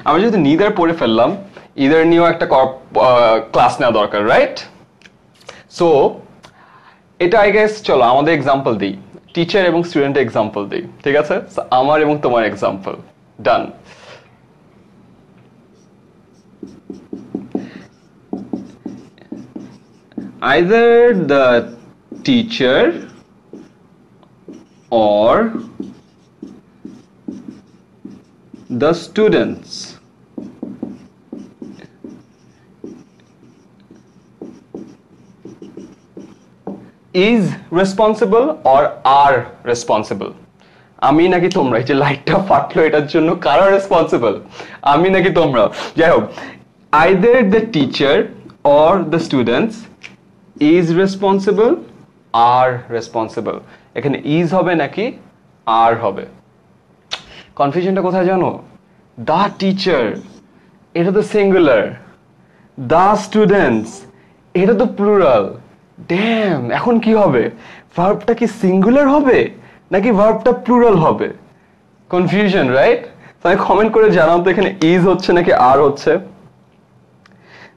আমরা যেহেতু নিদার পড়ে ফেললাম, ইদার নিয়েও একটা ক্লাস নেওয়া দরকার, রাইট? সো এটা আই গেস, চলো আমাদের এক্সাম্পল দিই, টিচার এবং স্টুডেন্টের এক্সাম্পল দিই, ঠিক আছে? আমার এবং তোমার example, done. Either the teacher or the students is responsible or are responsible। আমি নাকি তোমরা? এই যে লাইটটা ফাটলো এটার জন্য কারা রেসপন্সিবল, আমি নাকি তোমরা? যাই হোক, either the teacher or the students is responsible, are responsible। এখানে is হবে নাকি আর হবে? কনফিউশনটা কোথায় জানো? দা টিচার, এটা তো সিঙ্গুলার। দা স্টুডেন্টস, এটা তো প্লুরাল। ড্যাম, এখন কি হবে? ভার্বটা কি সিঙ্গুলার হবে নাকি ভার্বটা প্লুরাল হবে? Confusion, right? তাই কমেন্ট করে জানাও তো এখানে ইজ হচ্ছে নাকি আর হচ্ছে।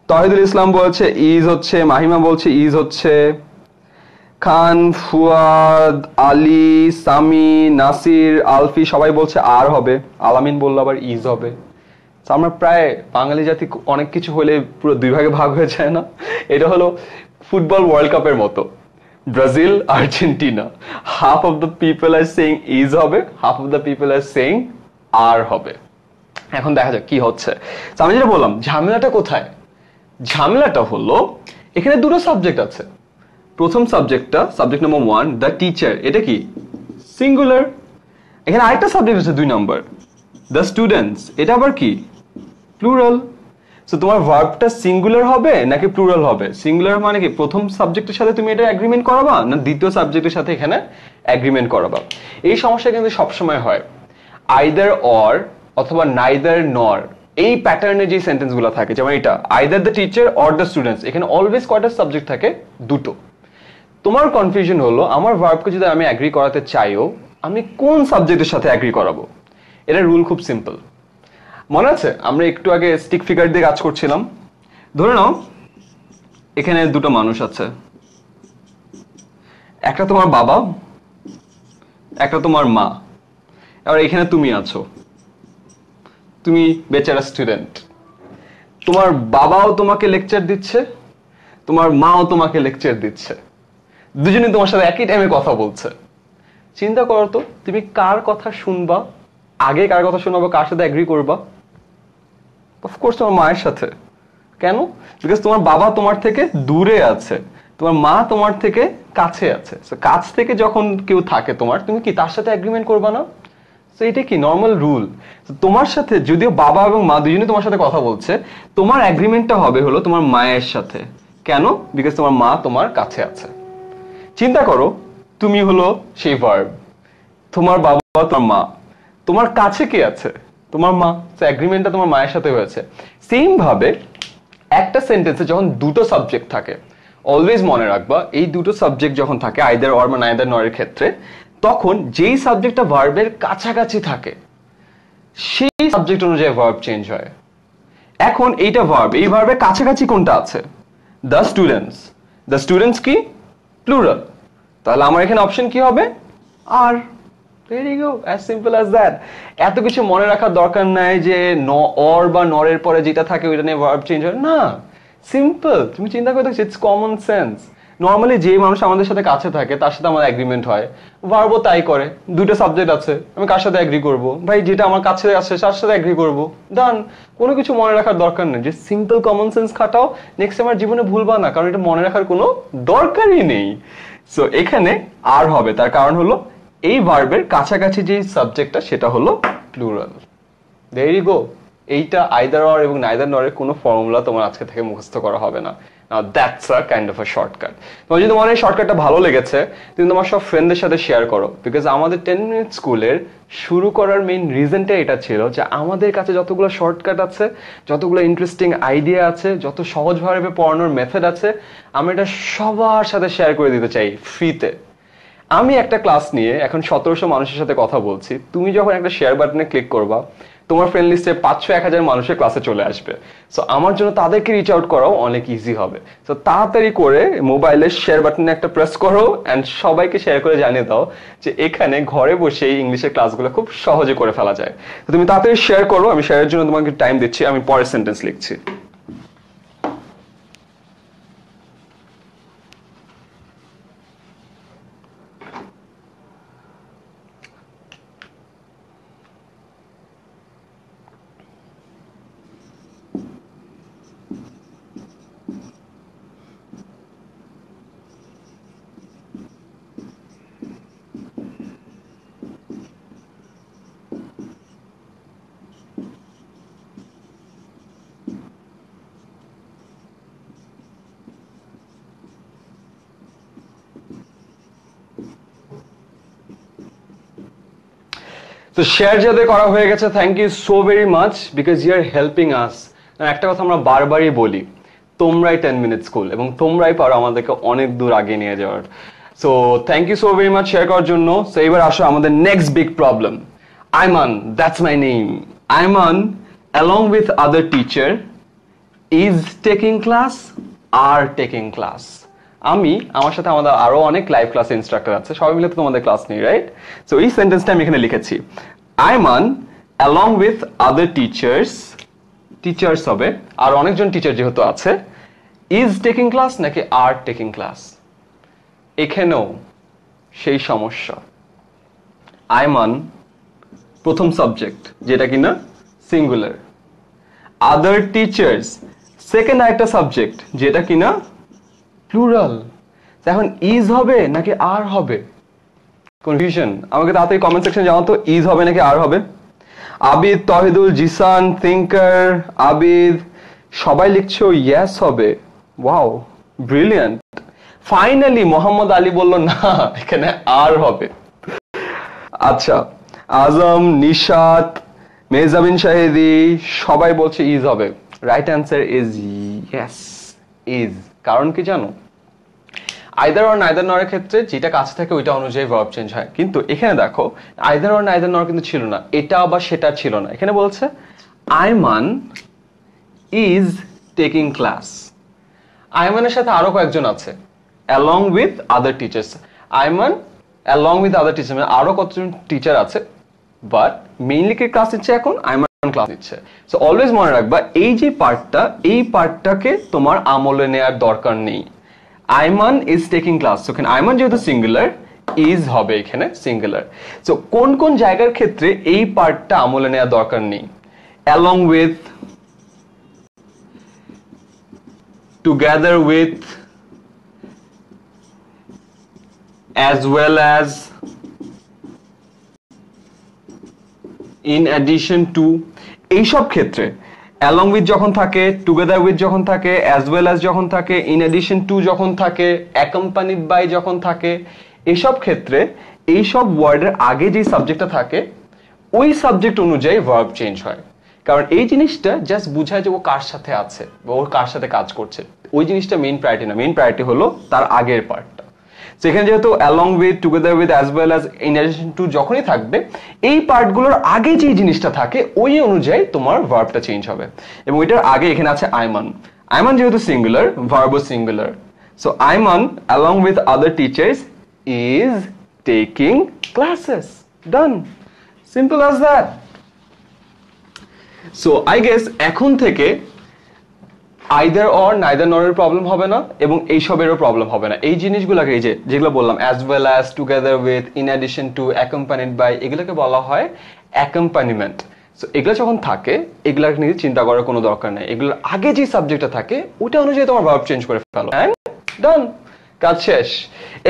তহিদুল ইসলাম বলছে ইজ হচ্ছে, মাহিমা বলছে ইজ হচ্ছে, খান, ফুয়াদ, আলী, সামি, নাসির, আলফি সবাই বলছে আর হবে, আলামিন বললো আবার ইজ হবে। আমরা প্রায় বাঙালি জাতি অনেক কিছু হলে পুরো দুই ভাগে ভাগ হয়ে যায় না? এটা হলো ফুটবল ওয়ার্ল্ড কাপের মতো, Brazil Argentina, half of the people are saying is হবে, half of the people are saying are হবে। এখন দেখা যাক কি হচ্ছে। আমি যেটা বললাম, ঝামেলাটা কোথায়? ঝামেলাটা হলো এখানে দুটো সাবজেক্ট আছে। প্রথম সাবজেক্টটা, সাবজেক্ট নাম্বার 1, দ্য টিচার, এটা কি সিঙ্গুলার। এখানে আরেকটা সাবজেক্ট আছে 2 নম্বর, দ্য স্টুডেন্টস, এটা আবার কি প্লুরাল। সো তোমার ভার্বটা সিঙ্গুলার হবে নাকি প্লুরাল হবে? সিঙ্গুলার মানে কি প্রথম সাবজেক্টের সাথে তুমি এটা এগ্রিমেন্ট করাবা না দ্বিতীয় সাবজেক্টের সাথে এখানে এগ্রিমেন্ট করাবা? এই সমস্যা কিন্তু সবসময় হয়। আইদার অর অথবা নাইদার নর, এই প্যাটার্নে যে সেন্টেন্সগুলো থাকে, যেমন এটা either the teacher or the students, এখানে অলওয়েজ কয়টা সাবজেক্ট থাকে? দুটো। তোমার কনফিউশন হলো আমার ভার্বকে যদি আমি এগ্রি করাতে চাইও, আমি কোন সাবজেক্টের সাথে এগ্রি করাবো? এটা রুল খুব সিম্পল। মনে আছে আমরা একটু আগে স্টিক ফিগার দিয়ে কাজ করছিলাম? ধরে নাও এখানে দুটো মানুষ আছে, একটা তোমার বাবা, একটা তোমার মা। এবার এখানে তুমি আছো, তুমি বেচারা স্টুডেন্ট। তোমার বাবাও তোমাকে লেকচার দিচ্ছে, তোমার মাও তোমাকে লেকচার দিচ্ছে, দুজনে তোমার সাথে একই টাইমে কথা বলছে। চিন্তা করো তো তুমি কার কথা শুনবা? আগে কার কথা শুনবা, কার সাথে এগ্রি করবা? অফকোর্স তোমার মায়ের সাথে। কেন? বিকজ তোমার বাবা তোমার থেকে দূরে আছে, তোমার মা তোমার থেকে কাছে আছে। কাছ থেকে যখন কেউ থাকে তোমার, তুমি কি তার সাথে এগ্রিমেন্ট করবা না? তো এটা কি নর্মাল রুল। তোমার সাথে যদিও বাবা এবং মা দুজনে তোমার সাথে কথা বলছে, তোমার এগ্রিমেন্টটা হবে হলো তোমার মায়ের সাথে। কেন? বিকজ তোমার মা তোমার কাছে আছে। চিন্তা করো তুমি হলো সেই ভার্ব, তোমার বাবা তোমার মা, তোমার কাছে কে আছে? তোমার মা। তো এগ্রিমেন্টটা তোমার মায়ের সাথে হয়েছে। সেম ভাবে একটা সেন্টেন্সে যখন দুটো সাবজেক্ট থাকে, অলওয়েজ মনে রাখবা এই দুটো সাবজেক্ট যখন থাকে আইদার অর বা নাইদার নর এর ক্ষেত্রে, তখন যেই সাবজেক্টটা ভার্বের কাছাকাছি থাকে সেই সাবজেক্ট অনুযায়ী ভার্ব চেঞ্জ হয়। এখন এইটা ভার্ব, এই ভার্বের কাছাকাছি কোনটা আছে? The students. দ্য স্টুডেন্টস কি প্লুরাল, তাহলে আমার এখানে অপশন কি হবে? আর। There you go, as simple as that. এত কিছু মনে রাখার দরকার নাই যে অর বা নরের পরে যেটা থাকে ওইটা নিয়ে ভার্ব চেঞ্জ হয় না। সিম্পল, তুমি চিন্তা করে দেখছো, ইটস কমন সেন্স। নর্মালি যে মানুষ আমাদের সাথে কাছে থাকে তার সাথে আমার এগ্রিমেন্ট হয়, ভার্বও তাই করে। দুটো সাবজেক্ট আছে, আমি কার সাথে এগ্রি করব? ভাই যেটা আমার কাছে আছে তার সাথে এগ্রি করব, ডান। কোনো কিছু মনে রাখার দরকার নেই, যে সিম্পল কমন সেন্স খাটাও, নেক্সট আমার জীবনে ভুলবা না, কারণ এটা মনে রাখার কোনো দরকারই নেই। সো এখানে আর হবে, তার কারণ হলো এই ভার্বের কাছাকাছি যে সাবজেক্টটা সেটা হলো প্লুরাল। দেয়ার ইউ গো। এইটা আইদার অর এবং নাইদার নরের কোনো ফর্মুলা তোমার আজকে থেকে মুখস্থ করা হবে না। নাও that's a kind of a shortcut. তোমার যদি মনে হয় শর্টকাটটা ভালো লেগেছে, তুমি তোমার সব ফ্রেন্ডদের সাথে শেয়ার করো। বিকজ আমাদের 10 মিনিট স্কুলের শুরু করার মেইন রিজনটা এটা ছিল যে আমাদের কাছে যতগুলো শর্টকাট আছে, যতগুলো ইন্টারেস্টিং আইডিয়া আছে, যত সহজভাবে পড়ানোর মেথড আছে, আমি এটা সবার সাথে শেয়ার করে দিতে চাই ফ্রিতে। আমি একটা ক্লাস নিয়ে এখন 1700 মানুষের সাথে কথা বলছি, তুমি যখন একটা শেয়ার বাটনে ক্লিক করবা, তোমার ফ্রেন্ড লিস্টে 500-1000 মানুষের ক্লাসে চলে আসবে। সো আমার জন্য তাদেরকে রিচ আউট করাও অনেক ইজি হবে। সো তাড়াতাড়ি করে মোবাইলের শেয়ার বাটনে একটা প্রেস করো অ্যান্ড সবাইকে শেয়ার করে জানিয়ে দাও যে এখানে ঘরে বসেই ইংলিশের ক্লাসগুলো খুব সহজে করে ফেলা যায়। তো তুমি তাড়াতাড়ি শেয়ার করো, আমি শেয়ারের জন্য তোমাকে টাইম দিচ্ছি, আমি পরের সেন্টেন্স লিখছি। তো শেয়ার যাদের করা হয়ে গেছে, thank you so very much, because you are helping us. একটা কথা আমরা বারবারই বলি, তোমরাই 10 মিনিট স্কুল এবং তোমরাই পারো আমাদেরকে অনেক দূর আগে নিয়ে যাওয়ার। So thank you so very much share করার জন্য। সো এবার আসো আমাদের next big problem. Ayman, that's my name. Ayman along with other teacher is taking class, are taking class. আমি, আমার সাথে আমাদের আরো অনেক লাইভ ক্লাস ইনস্ট্রাক্টর আছে, সবাই মিলে তো তোমাদের ক্লাস নেই, রাইট? সো এই সেন্টেন্সটা আমি এখানে লিখেছি, Ayman along with other teachers, teachers হবে আর অনেকজন টিচার যেহেতু আছে, is taking class নাকি are taking class? এখানেও সেই সমস্যা। আইমান প্রথম সাবজেক্ট যেটা কিনা সিঙ্গুলার, আদার টিচার্স সেকেন্ড আরেকটা সাবজেক্ট যেটা কিনা প্লুরাল। এখন ইজ হবে নাকি আর হবে? কনফিউশন? আমাকে তাড়াতাড়ি কমেন্ট সেকশন জানাও তো, ইজ হবে নাকি আর হবে? আবিদ, তহিদুল, জিসান, থিঙ্কার, আবিদ সবাই লিখছো ইয়েস হবে। Wow, brilliant. Finally Mohammad Ali বলল না, এখানে আর হবে। আচ্ছা, আজম, নিশাত, মেহজাবিন শাহিদি সবাই বলছে ইজ হবে। Right answer is yes, is. কারণ কি জানো? আইদার অর নাইদার নরের ক্ষেত্রে যেটা কাছে থাকে ওইটা অনুযায়ী ভার্ব চেঞ্জ হয়, কিন্তু এখানে দেখো আইদার অর নাইদার নর কিন্তু ছিল না, এটা বা সেটা ছিল না। এখানে বলছে আইমান ইজ টেকিং ক্লাস। আইমানের সাথে আরো কয়েকজন আছে, along with other teachers। Ayman along with other teachers, মানে আরো কতজন টিচার আছে, বাট মেইনলি কে ক্লাস নিচ্ছে এখন? আইমান ক্লাস নিচ্ছে। সো অলওয়েজ মনে রাখবা এই যে পার্টটা, এই পার্টটাকে তোমার আমলে নেওয়ার দরকার নেই। আইমান ইজ টেকিং ক্লাস, ওখানে আইমান যেহেতু সিঙ্গুলার, ইজ হবে এখানে সিঙ্গুলার। সো কোন কোন জায়গার ক্ষেত্রে এই পার্টটা আমলে নেওয়ার দরকার নেই? along with, together with, as well as, in addition to, এইসব ক্ষেত্রে along with যখন থাকে, together with যখন থাকে, as well as যখন থাকে, in addition to যখন থাকে, accompanied by যখন থাকে, এইসব ক্ষেত্রে এইসব ওয়ার্ডের আগে যে সাবজেক্টটা থাকে ওই সাবজেক্ট অনুযায়ী ভার্ব চেঞ্জ হয়। কারণ এই জিনিসটা জাস্ট বোঝায় যে ও কার সাথে আছে বা ওর কার সাথে কাজ করছে, ওই জিনিসটা মেইন প্রায়োরিটি না। মেইন প্রায়োরিটি হলো তার আগের পার্টটা। সেখানে যেহেতু along with, together with, as well as, in addition to যখনই থাকবে, এই পার্টগুলোর আগে যে জিনিসটা থাকে ওই অনুযায়ী তোমার ভার্বটা চেঞ্জ হবে। এবং ওইটার আগে এখানে আছে আইমান। আইমান যেহেতু সিঙ্গুলার, ভার্বও singular. So Aiman along with other teachers is taking classes. Done. Simple as that. So I guess এখন থেকে either or neither nor এর প্রবলেম হবে না এবং এইসবেরও প্রবলেম হবে না। এই জিনিসগুলোকে, এই যেগুলো বললাম as well as, together with, in addition to, accompanied by, এগুলোকে বলা হয় অ্যাকম্পানিমেন্ট। সো এগুলো যখন থাকে এগুলোকে নিয়ে চিন্তা করার কোনো দরকার নেই। এগুলোর আগে যে সাবজেক্টটা থাকে ওটা অনুযায়ী তোমার ভার্ব চেঞ্জ করে ফেলো, এন্ড ডান, কাজ শেষ।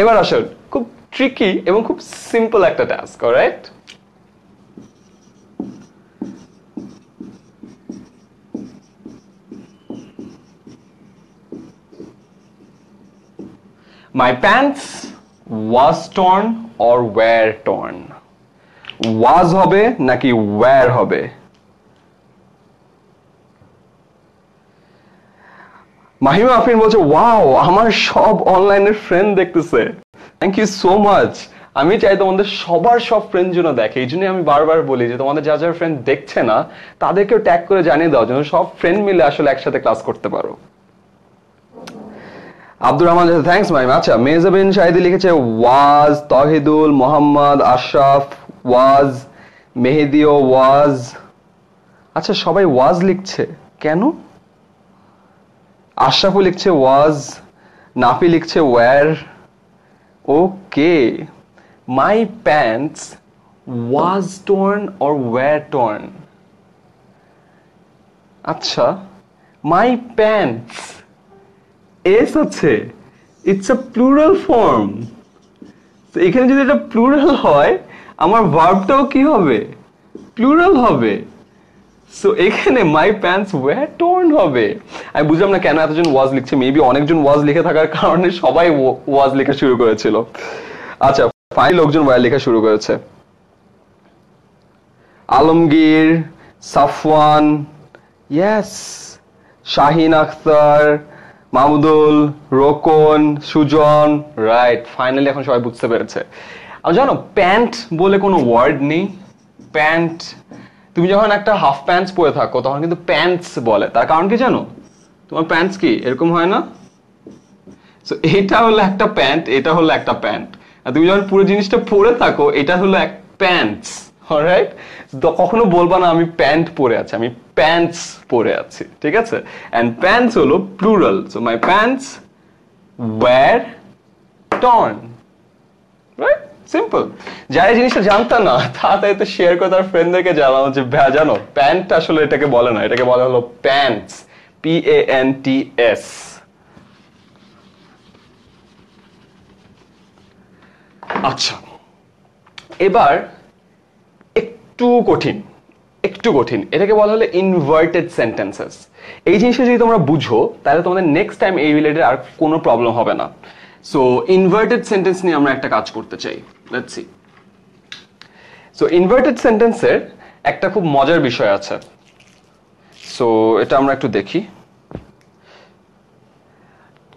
এবার আসো খুব ট্রিকি এবং খুব সিম্পল একটা task, alright? My pants was torn or were torn. Was হবে নাকি were হবে? মাহিমা আফরিন বলছে ওয়াও, আমার সব অনলাইনের ফ্রেন্ড দেখতেছে। Thank you so much. আমি চাই তোমাদের সবার সব ফ্রেন্ড যেন দেখে, এই জন্যই আমি বারবার বলি যে তোমাদের যা যা ফ্রেন্ড দেখছে না তাদেরকেও ট্যাগ করে জানিয়ে দাও যেন সব ফ্রেন্ড মিলে আসলে একসাথে ক্লাস করতে পারো। Abdur Rahman, thanks mime. আচ্ছা, মেহজাবিন শাহিদি লিখেছে ওয়াজ, তহিদুল, মোহাম্মদ, আশরাফ ওয়াজ, মেহেদিও ওয়াজ। আচ্ছা, সবাই ওয়াজ লিখছে কেন? আশরাফও লিখছে ওয়াজ, নাফি লিখছে were. Okay, my pants was torn or were torn। আচ্ছা, মাই প্যান্টস এস আছে, ইটস আ প্লুরাল ফর্ম। এখানে যদি এটা প্লুরাল হয় আমার ভার্বটাও কি হবে? প্লুরাল হবে। সো এখানে মাই প্যান্টস ওয়্যার torn হবে। আমি বুঝলাম না কেন এতজন ওয়াজ লিখছে, মেবি অনেকজন ওয়াজ লিখে থাকার কারণে সবাই ওয়াজ লেখা শুরু করেছিল। আচ্ছা, ফাইনালি লোকজন ওয়্যার লেখা শুরু করেছে। আলমগীর, সাফওয়ান, ইয়েস, শাহিন আখতার, মাহমুদুল, রোকন, সুজন, রাইট, ফাইনালি এখন সবাই বুঝতে পেরেছে। আর জানো প্যান্ট বলে কোনো ওয়ার্ড নেই। প্যান্ট, তুমি যখন একটা হাফ প্যান্টস পরে থাকো তখন কিন্তু প্যান্টস বলে, তার কারণ কি জানো? তোমার প্যান্টস কি এরকম হয় না? সো এটা হলো একটা প্যান্ট, এটা হলো একটা প্যান্ট, আর তুমি যখন পুরো জিনিসটা পরে থাকো এটা হলো এক প্যান্টস। অলরাইট, তো কখনো বলবা না আমি প্যান্ট পরে আছি, আমি প্যান্টস পরে আছি, ঠিক আছে? এন্ড প্যান্টস হলো plural, so my pants were torn, right? Simple. যারা জিনিসটা জানতাম না তাড়াতাড়ি তো শেয়ার করে তার ফ্রেন্ডদেরকে জানাও যে জানো প্যান্ট আসলে এটাকে বলে না, এটাকে বলা হলো প্যান্টস, PANTS। আচ্ছা, এবার একটু কঠিন, একটু কঠিন, এটাকে বলা হলো ইনভার্টেড সেন্টেন্সেস। এই জিনিসটা যদি তোমরা বুঝো তাহলে তোমাদের নেক্সট টাইম এই রিলেটেড আর কোনো প্রবলেম হবে না। সো ইনভার্টেড সেন্টেন্স নিয়ে আমরা একটা কাজ করতে চাই, লেটস সি। সো ইনভার্টেড সেন্টেন্সের একটা খুব মজার বিষয় আছে, সো এটা আমরা একটু দেখি।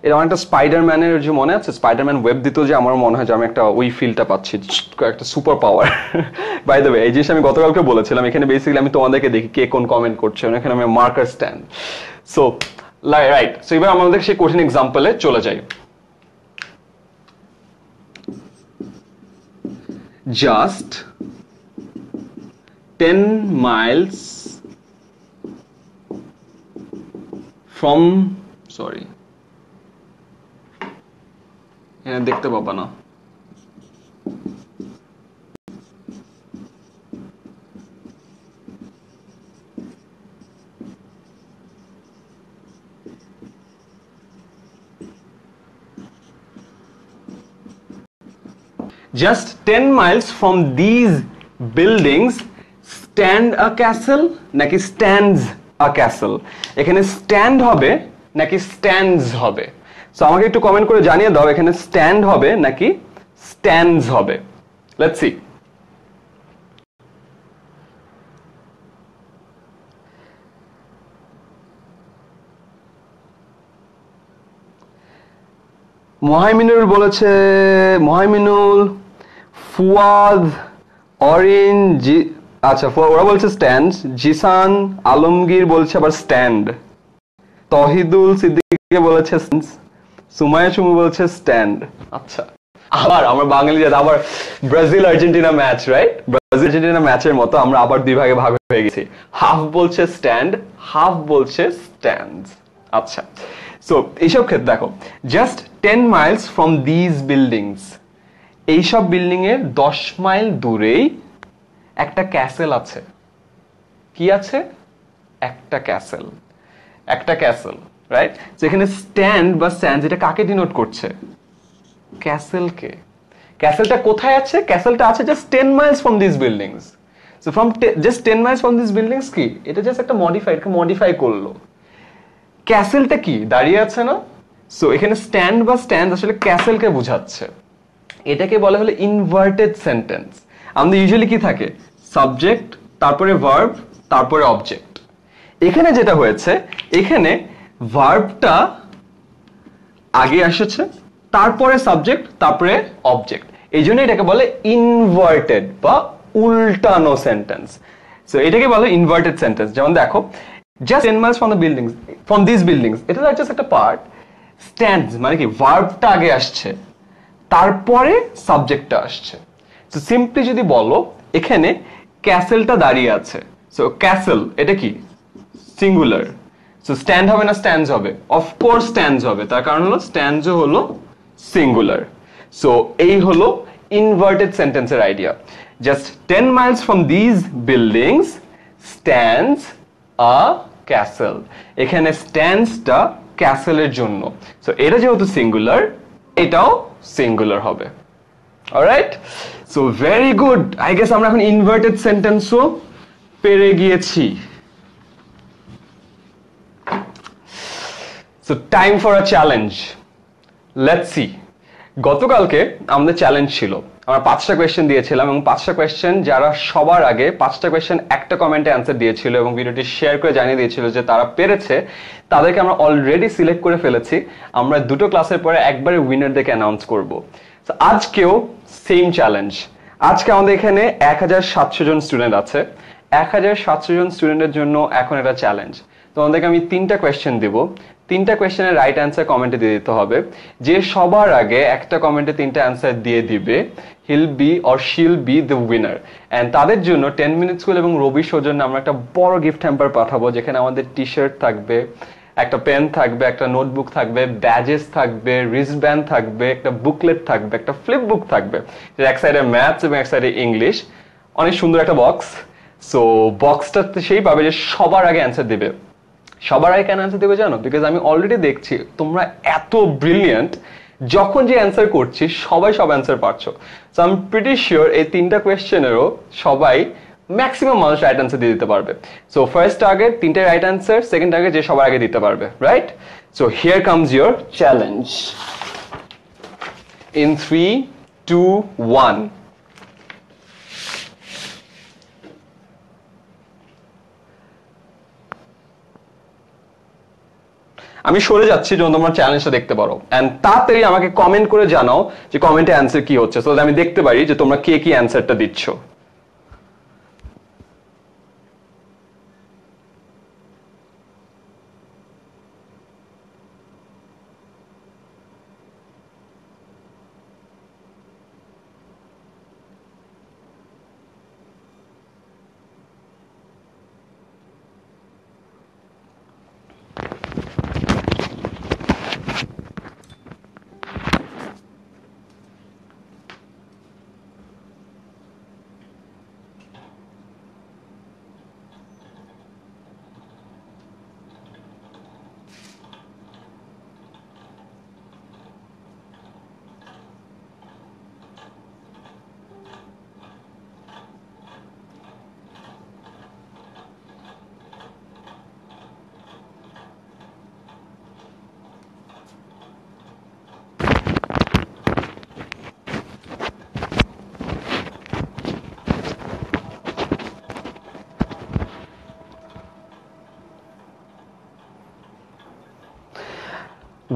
এটা অনেকটা স্পাইডারম্যানের, যে মনে আছে স্পাইডারম্যান ওয়েব দিত, যে আমার মনে হয় যে আমি একটা ওই ফিলটা পাচ্ছি, একটা super power. By the way, এই জিনিস আমি গতকালকে বলেছিলাম, এখানে বেসিক্যালি আমি তোমাদেরকে দেখি কে কোন কমেন্ট করছে, এখানে আমি marker stand. So right, so এবার আমাদের সেই কঠিন এক্সাম্পলে চলে যাই। জাস্ট 10 miles from, সরি এখানে দেখতে পাবা না, just 10 miles from these buildings stand a castle নাকি stands a castle? এখানে stand হবে নাকি stands হবে? সো আমাকে একটু কমেন্ট করে জানিয়ে দাও এখানে stand হবে নাকি stands হবে। Let's see. মহাইমিনুল বলেছে, মহাইমিনুল, ফুয়াদ, অরিন, আচ্ছা ওরা বলছে স্ট্যান্ড, জিসান, আলমগীর বলছে আবার স্ট্যান্ড, তহিদুল সিদ্দিকী বলেছে, সুমাইয়া চুমু বলছে স্ট্যান্ড। আচ্ছা, আবার আমরা বাঙালি জাতি, আবার Brazil Argentina match, right? Brazil Argentina ম্যাচের মতো আমরা আবার দুই ভাগে ভাগ হয়ে গেছি, হাফ বলছে স্ট্যান্ড, হাফ বলছে স্ট্যান্ডস। আচ্ছা, সো এইসব ক্ষেত্রে দেখো, just 10 miles from these buildings, এইসব বিল্ডিং এর 10 মাইল দূরেই একটা ক্যাসেল আছে। কি আছে? একটা ক্যাসেল, একটা ক্যাসেল, রাইট? যেখানে স্ট্যান্ড বা স্ট্যান্ড, এটা কাকে ডিনোট করছে? ক্যাসেলকে। ক্যাসেলটা কোথায় আছে? ক্যাসেলটা আছে just 10 miles from these buildings. So from just 10 miles from these buildings কি? এটা জাস্ট একটা মডিফাই করলো। ক্যাসেলটা কি দাঁড়িয়ে আছে না? সো এখানে স্ট্যান্ড বা স্ট্যান্ড আসলে ক্যাসেলকে বোঝাচ্ছে। এটাকে বলা হলো ইনভার্টেড সেন্টেন্স। আমাদের ইউজুয়ালি কি থাকে? সাবজেক্ট, তারপরে ভার্ব, তারপরে অবজেক্ট। এখানে যেটা হয়েছে, এখানে ভার্বটা আগে এসেছে, তারপরে সাবজেক্ট, তারপরে অবজেক্ট। এই জন্য এটাকে বলে ইনভার্টেড বা উল্টানো সেন্টেন্স। সো এটাকে বলে ইনভার্টেড সেন্টেন্স। যেমন দেখো, just 10 miles from the buildings, from these buildings, এটা জাস্ট একটা পার্ট। স্ট্যান্ডস মানে কি? ভার্বটা আগে আসছে, তারপরে সাবজেক্টটা আসছে। সো সিম্পলি যদি বলো, এখানে ক্যাসেলটা দাঁড়িয়ে আছে, সো ক্যাসেল এটা কি? সিঙ্গুলার। সো স্ট্যান্ড হবে না স্ট্যান্ডস হবে? অফকোর্স স্ট্যান্ডস হবে, তার কারণ হলো স্ট্যান্ডসও হলো সিঙ্গুলার। সো এই হলো ইনভার্টেড সেন্টেন্সের idea. Just 10 miles from these buildings stands a castle. এখানে স্ট্যান্ডসটা ক্যাসেলের জন্য। সো এটা যেহেতু সিঙ্গুলার, এটাও সিঙ্গুলার হবে। Alright, so very good. I guess আমরা এখন ইনভার্টেড সেন্টেন্সও পেরে গিয়েছি। So time for a challenge. Let's see. গতকালকে আমাদের চ্যালেঞ্জ ছিল আমরা 5টা কোয়েশ্চেন দিয়েছিলাম এবং 5টা কোয়েশ্চেন যারা সবার আগে 5টা কোয়েশ্চেন একটা কমেন্টে অ্যান্সার দিয়েছিল এবং ভিডিওটি শেয়ার করে জানিয়ে দিয়েছিল যে তারা পেরেছে, তাদেরকে আমরা অলরেডি সিলেক্ট করে ফেলেছি। আমরা দুটো ক্লাসের পরে একবারে উইনারদেরকে অ্যানাউন্স করব। তো আজকেও সেম চ্যালেঞ্জ। আজকে আমাদের এখানে 1700 জন স্টুডেন্ট আছে। 1700 জন স্টুডেন্টের জন্য এখন এটা চ্যালেঞ্জ। তোমাদেরকে আমি 3টা কোয়েশ্চেন দিব। 3টা কোয়েশ্চেনের রাইট অ্যান্সার কমেন্টে দিয়ে দিতে হবে। যে সবার আগে একটা কমেন্টে 3টা অ্যান্সার দিয়ে দিবে, হিল বি অর শিল বি দ্য উইনার। অ্যান্ড তাদের জন্য 10 মিনিট স্কুল এবং রবি সৌজন্য আমরা একটা বড় গিফট হ্যাম্পার পাঠাবো, যেখানে আমাদের টি শার্ট থাকবে, একটা পেন থাকবে, একটা নোটবুক থাকবে, ব্যাজেস থাকবে, রিস্টব্যান্ড থাকবে, একটা বুকলেট থাকবে, একটা ফ্লিপ বুক থাকবে, এক সাইডে ম্যাথস এবং এক সাইডে ইংলিশ। অনেক সুন্দর একটা বক্স। সো বক্সটা সেই পাবে যে সবার আগে অ্যান্সার দিবে। সবার আগে কেন অ্যান্সার দেবে জানো? বিকজ আমি অলরেডি দেখছি তোমরা এত ব্রিলিয়েন্ট, যখন যে অ্যান্সার করছি সবাই সব অ্যান্সার পারছো। So I am pretty sure এই 3টা কোয়েশ্চেনেরও সবাই ম্যাক্সিমাম মানুষ রাইট অ্যান্সার দিয়ে দিতে পারবে। সো ফার্স্ট টার্গেট 3টে রাইট অ্যান্সার, সেকেন্ড টার্গেট যে সবার আগে দিতে পারবে, right? So here comes your challenge in 3, 2, 1. আমি সরে যাচ্ছি যেন তোমরা চ্যালেঞ্জটা দেখতে পারো। এন্ড তাড়াতাড়ি আমাকে কমেন্ট করে জানাও যে কমেন্টে অ্যান্সার কি হচ্ছে, সো আমি দেখতে পারি যে তোমরা কে কি অ্যান্সারটা দিচ্ছ।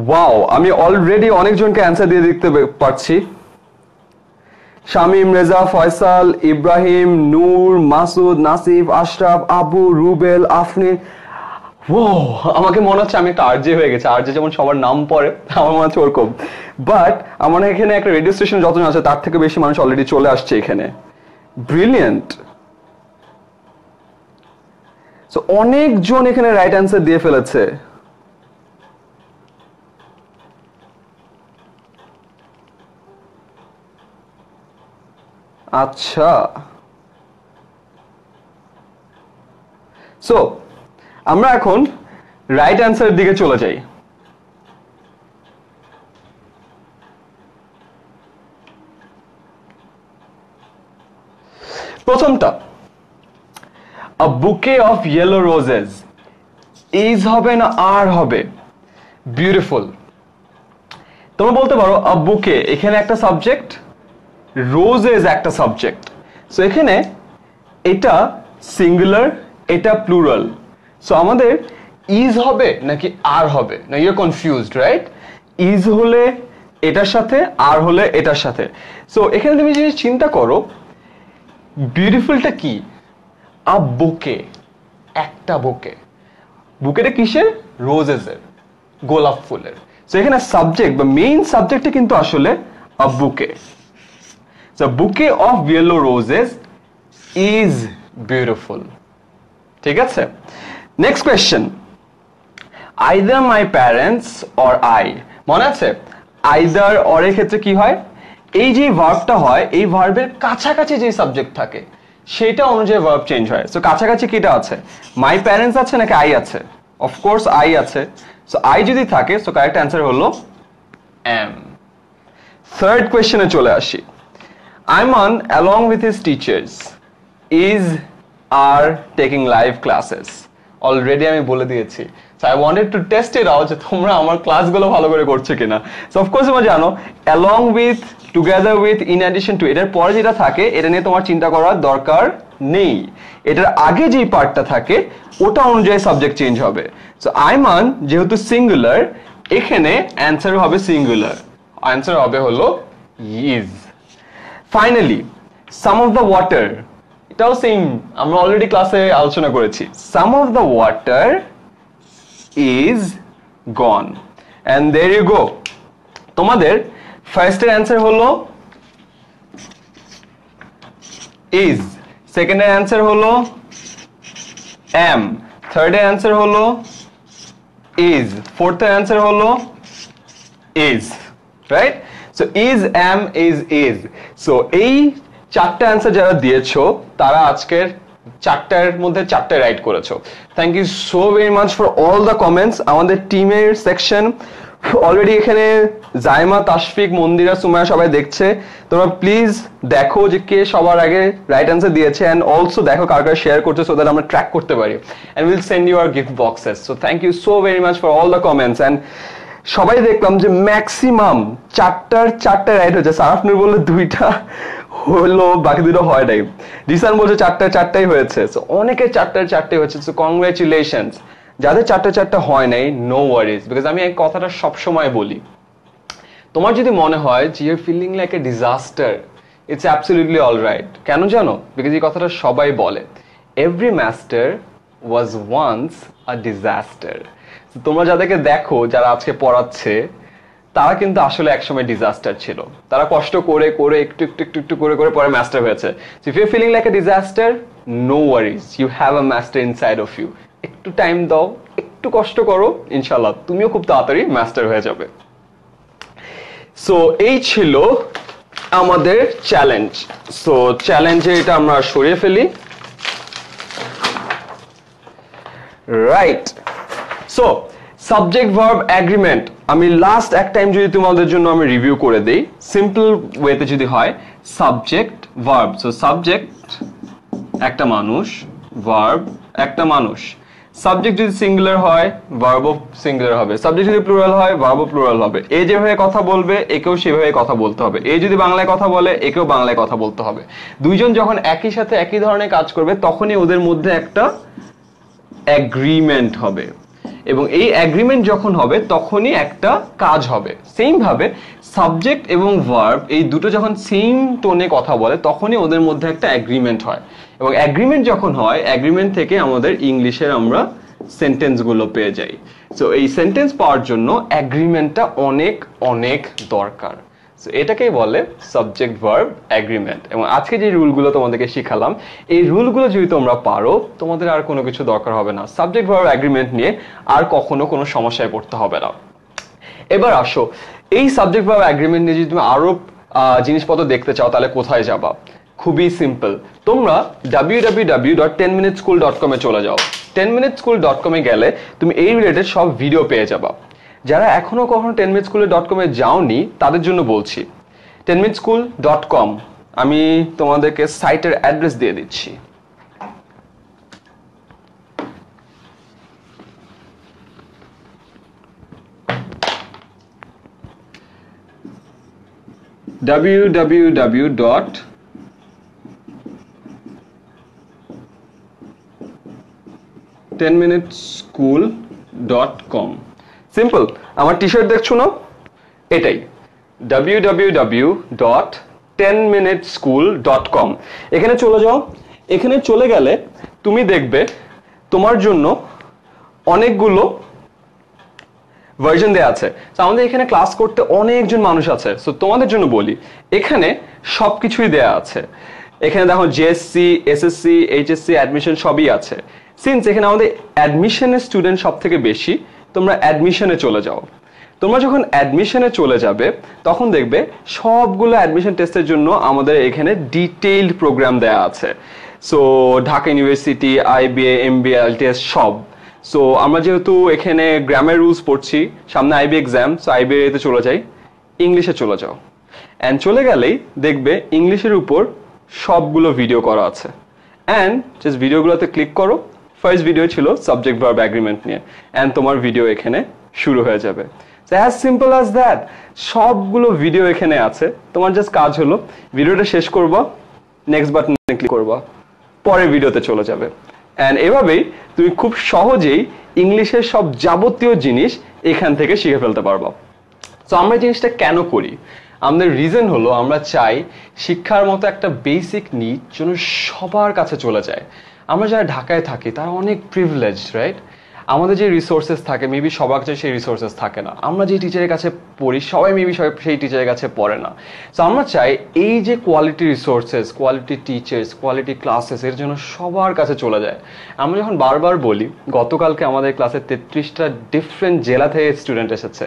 ওয়াও, আমি অলরেডি অনেকজনকে অ্যান্সার দিয়ে দেখতে পাচ্ছি। শামিম, রেজা, ফয়সাল, ইব্রাহিম, নূর, মাসুদ, নাসিফ, আশরাফ, আবু, রুবেল, আফরিন। ও, আমাকে মনে হচ্ছে আমি একটা আরজে হয়ে গেছে। আরজে যেমন সবার নাম পড়ে, আমার মনে হচ্ছে ওরকম। বাট আমার এখানে একটা রেডিও স্টেশন যতজন আছে তার থেকে বেশি মানুষ অলরেডি চলে আসছে এখানে। ব্রিলিয়েন্ট। সো অনেকজন এখানে রাইট অ্যান্সার দিয়ে ফেলেছে। আচ্ছা, সো আমরা এখন রাইট অ্যান্সারের দিকে চলে যাই। প্রথমটা, a bouquet of yellow roses, is হবে না আর হবে? বিউটিফুল। তোমরা বলতে পারো a bouquet, এখানে একটা সাবজেক্ট, রোজেস একটা সাবজেক্ট। সো এখানে এটা সিঙ্গুলার, এটা প্লুরাল। সো আমাদের ইজ হবে নাকি আর হবে? না, you are confused, right? Is হলে এটার সাথে, আর হলে এটার সাথে। সো এখানে তুমি যদি চিন্তা করো, বিউটিফুলটা কি? আ বুকে, একটা বুকে। বুকেটা কিসের? রোজেসের, গোলাপ ফুলের। সো এখানে সাবজেক্ট বা মেইন সাবজেক্টটা কিন্তু আসলে আ বুকে। The bouquet of yellow roses is beautiful. ঠিক আছে? Next question, either my parents or I. মনে আছে either or এর ক্ষেত্রে কি হয়? এই যে ভার্বটা হয়, এই ভার্বের কাছাকাছি যে সাবজেক্ট থাকে সেটা অনুযায়ী ভার্ব চেঞ্জ হয়। সো কাছাকাছি কিটা আছে? মাই প্যারেন্টস আছে নাকি আই আছে? অফকোর্স আই আছে। সো আই যদি থাকে, সো কারেক্ট অ্যান্সার হলো am. থার্ড কোয়েশ্চেনে চলে আসি। Ayman, along with his teachers, is are taking live classes. Already আমি বলে দিয়েছি। So I wanted to test it out যে তোমরা আমার ক্লাসগুলো ভালো করে করছো কিনা। সো অফকোর্স তোমরা জানো along with, together with, in addition to, এটার পরে যেটা থাকে এটা নিয়ে তোমার চিন্তা করার দরকার নেই। এটার আগে যেই পার্টটা থাকে ওটা অনুযায়ী সাবজেক্ট চেঞ্জ হবে। সো আইমান যেহেতু সিঙ্গুলার, এখানে অ্যান্সার হবে সিঙ্গুলার, অ্যান্সার হবে হলো is. Finally some of the water, এটাও সেম, আমরা অলরেডি ক্লাসে আলোচনা করেছি। Some of the water is gone, and there you go. তোমাদের ফার্স্টের অ্যান্সার হলো ইজ, সেকেন্ডের অ্যান্সার হলো এম, থার্ডের অ্যান্সার হলো ইজ, ফোর্থের অ্যান্সার হলো is, right? So is, am, is. So এই চারটা অ্যান্সার যারা দিয়েছো তারা আজকের চারটার মধ্যে চারটা রাইট করেছো। Thank you so very much for all the comments. আমাদের টিমের সেকশন অলরেডি এখানে জাইমা, তাশফিক, মন্দিরা, সুমায়া সবাই দেখছে। তোমরা প্লিজ দেখো যে কে সবার আগে রাইট অ্যান্সার দিয়েছে, এন্ড অলসো দেখো কার কার শেয়ার করছে, সো দ্যাট আমরা ট্র্যাক করতে পারি, and will send you our gift boxes. So thank you so very much for all the comments. And সবাই দেখলাম যে ম্যাক্সিমাম চারটা রাইট হয়েছে। সারাফনুর বললো দুইটা হলো, বাকি দুটো হয় নাই। রিসান বলছে চারটাই হয়েছে। সো অনেকে চারটাই হয়েছে। So congratulations. যাদের চারটা হয় নাই, নো ওয়ারিজ, বিকজ আমি এই কথাটা সবসময় বলি, তোমার যদি মনে হয় যে you feeling like a disaster, it's absolutely all right. কেন জানো? বিকজ এই কথাটা সবাই বলে, every master was once a disaster. তোমরা যাদেরকে দেখো যারা আজকে পড়াচ্ছে তারা কিন্তু আসলে একসময় ডিজাস্টার ছিল। তারা কষ্ট করে করে একটু করে পরে মাস্টার হয়েছে। So if you feeling like a disaster, no worries, you have a master inside of you. একটু টাইম দাও, একটু কষ্ট করো, ইনশাল্লাহ তুমিও খুব তাড়াতাড়ি মাস্টার হয়ে যাবে। সো এই ছিল আমাদের চ্যালেঞ্জ। সো চ্যালেঞ্জে এটা আমরা সরিয়ে ফেলি, right? So subject verb agreement আমি লাস্ট এক টাইম যদি তোমাদের জন্য আমি রিভিউ করে দেই, সিম্পল ওয়েতে যদি হয় সাবজেক্ট ভার্ব। সো সাবজেক্ট একটা মানুষ, ভার্ব একটা মানুষ। সাবজেক্ট যদি সিঙ্গুলার হয় ভার্বও সিঙ্গুলার হবে, সাবজেক্ট যদি প্লুরাল হয় ভার্বও প্লুরাল হবে। এ যেভাবে কথা বলবে একেও সেভাবে কথা বলতে হবে, এ যদি বাংলায় কথা বলে একেও বাংলায় কথা বলতে হবে। দুইজন যখন একই সাথে একই ধরনের কাজ করবে তখনই ওদের মধ্যে একটা এগ্রিমেন্ট হবে, এবং এই এগ্রিমেন্ট যখন হবে তখনই একটা কাজ হবে। সেম ভাবে সাবজেক্ট এবং ভার্ব এই দুটো যখন সেম টোনে কথা বলে তখনই ওদের মধ্যে একটা এগ্রিমেন্ট হয়, এবং এগ্রিমেন্ট যখন হয় এগ্রিমেন্ট থেকে আমাদের ইংলিশের আমরা সেন্টেন্স গুলো পেয়ে যাই। সো এই সেন্টেন্স পাওয়ার জন্য এগ্রিমেন্টটা অনেক অনেক দরকার। সো এটাকেই বলে সাবজেক্ট ভার্ব এগ্রিমেন্ট। এবং আজকে যে রুলগুলো তোমাদেরকে শিখালাম, এই রুলগুলো যদি তোমরা পারো তোমাদের আর কোনো কিছু দরকার হবে না, সাবজেক্ট ভার্ব এগ্রিমেন্ট নিয়ে আর কখনো কোনো সমস্যায় পড়তে হবে না। এবার আসো, এই সাবজেক্ট ভার্ব এগ্রিমেন্ট নিয়ে যদি তুমি আরো জিনিসপত্র দেখতে চাও তাহলে কোথায় যাবা? খুবই সিম্পল, তোমরা www.10minuteschool.com এ চলে যাও। 10minuteschool.com এ গেলে তুমি এই রিলেটেড সব ভিডিও পেয়ে যাবা। যারা এখনো কখনো 10minuteschool.com এ যাওনি তাদের জন্য বলছি, 10minuteschool.com আমি তোমাদেরকে সাইটের অ্যাড্রেস দিয়ে দিচ্ছি। www.10minuteschool.com simple. আমার টি শার্ট দেখছো না, এটাই www.10minuteschool.com। এখানে চলে যাও। এখানে চলে গেলে তুমি দেখবে তোমার জন্য অনেকগুলো ভার্সন দেয়া আছে। আমাদের এখানে ক্লাস করতে অনেকজন মানুষ আছে। সো তোমাদের জন্য বলি, এখানে সবকিছুই দেয়া আছে। এখানে দেখো জেএসসি, এসএসসি, এইচএসসি, অ্যাডমিশন সবই আছে। সিন্স এখানে আমাদের অ্যাডমিশনের স্টুডেন্ট সব থেকে বেশি, তোমরা অ্যাডমিশনে চলে যাও। তোমরা যখন অ্যাডমিশনে চলে যাবে তখন দেখবে সবগুলো অ্যাডমিশন টেস্টের জন্য আমাদের এখানে ডিটেইলড প্রোগ্রাম দেয়া আছে। So Dhaka university, IBA, MBA, IELTS সব। সো আমরা যেহেতু এখানে গ্রামের রুলস পড়ছি, সামনে আইবি এক্সাম, সো আইবিএ তে চলে যাই, ইংলিশে চলে যাও। অ্যান্ড চলে গেলেই দেখবে ইংলিশের উপর সবগুলো ভিডিও করা আছে। অ্যান্ড জাস্ট ভিডিওগুলোতে ক্লিক করো, ফার্স্ট ভিডিও ছিল সাবজেক্ট ভার্ব এগ্রিমেন্ট নিয়ে, অ্যান্ড তোমার ভিডিও এখানে শুরু হয়ে যাবে। অ্যাজ সিম্পল অ্যাজ দ্যাট, সবগুলো ভিডিও এখানে আছে। তোমার জাস্ট কাজ হলো ভিডিওটা শেষ করবা, নেক্সট বাটনে ক্লিক করবা, পরের ভিডিওতে চলে যাবে। অ্যান্ড এভাবেই তুমি খুব সহজেই ইংলিশের সব যাবতীয় জিনিস এখান থেকে শিখে ফেলতে পারবা। তো আমরা জিনিসটা কেন করি? আমাদের রিজন হলো আমরা চাই শিক্ষার মতো একটা বেসিক নিড যেন সবার কাছে চলে যায়। আমরা যারা ঢাকায় থাকি তারা অনেক প্রিভিলেজ, রাইট? আমাদের যে রিসোর্সেস থাকে মেবি সবার কাছে সেই রিসোর্সেস থাকে না। আমরা যে টিচারের কাছে পড়ি সবাই মেবি সেই টিচারের কাছে পড়ে না। সো আমরা চাই এই যে quality resources, quality teachers, quality classes এর জন্য সবার কাছে চলে যায়। আমরা যখন বারবার বলি, গতকালকে আমাদের ক্লাসে 33টা ডিফারেন্ট জেলা থেকে স্টুডেন্ট এসেছে,